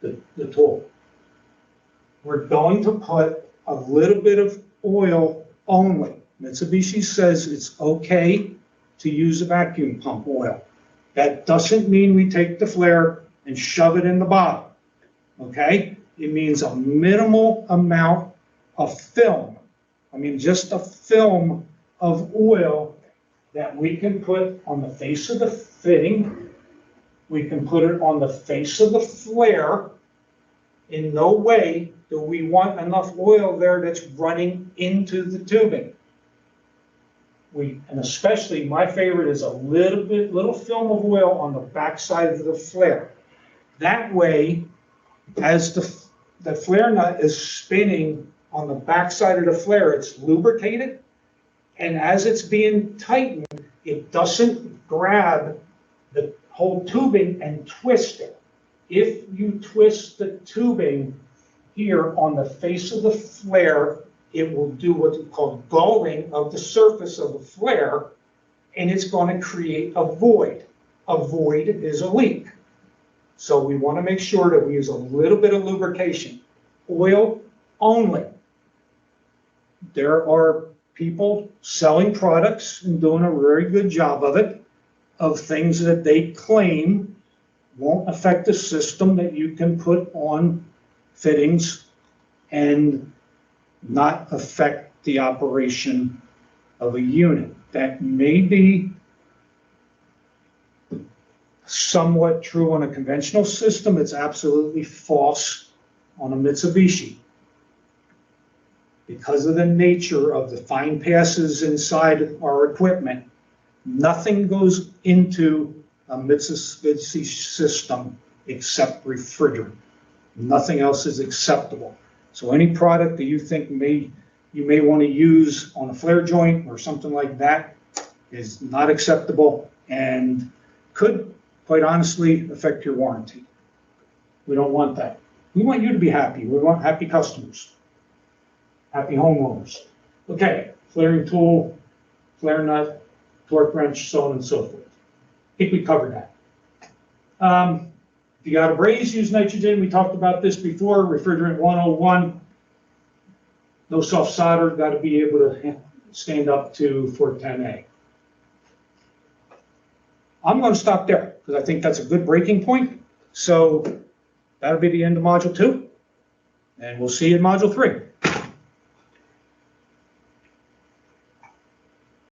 the tool. We're going to put a little bit of oil only. Mitsubishi says it's okay to use a vacuum pump oil. That doesn't mean we take the flare and shove it in the bottom, okay? It means a minimal amount of film. I mean, just a film of oil that we can put on the face of the fitting. We can put it on the face of the flare. In no way do we want enough oil there that's running into the tubing. And especially, my favorite is a little film of oil on the backside of the flare. That way, as the flare nut is spinning on the backside of the flare, it's lubricated, and as it's being tightened, it doesn't grab the whole tubing and twist it. If you twist the tubing here on the face of the flare, it will do what's called gulling of the surface of the flare, and it's going to create a void. A void is a leak. So we want to make sure that we use a little bit of lubrication. Oil only. There are people selling products and doing a very good job of it, of things that they claim won't affect the system that you can put on fittings and not affect the operation of a unit. That may be somewhat true on a conventional system. It's absolutely false on a Mitsubishi. Because of the nature of the fine passes inside our equipment, nothing goes into a Mitsubishi system except refrigerant. Nothing else is acceptable. So any product that you think you may want to use on a flare joint or something like that is not acceptable and could, quite honestly, affect your warranty. We don't want that. We want you to be happy. We want happy customers, happy homeowners. Okay, flaring tool, flare nut, torque wrench, so on and so forth. I think we covered that. If you got a braze, use nitrogen. We talked about this before. Refrigerant 101. No soft solder. Got to be able to stand up to 410A. I'm going to stop there because I think that's a good breaking point. So that'll be the end of Module 2. And we'll see you in Module 3.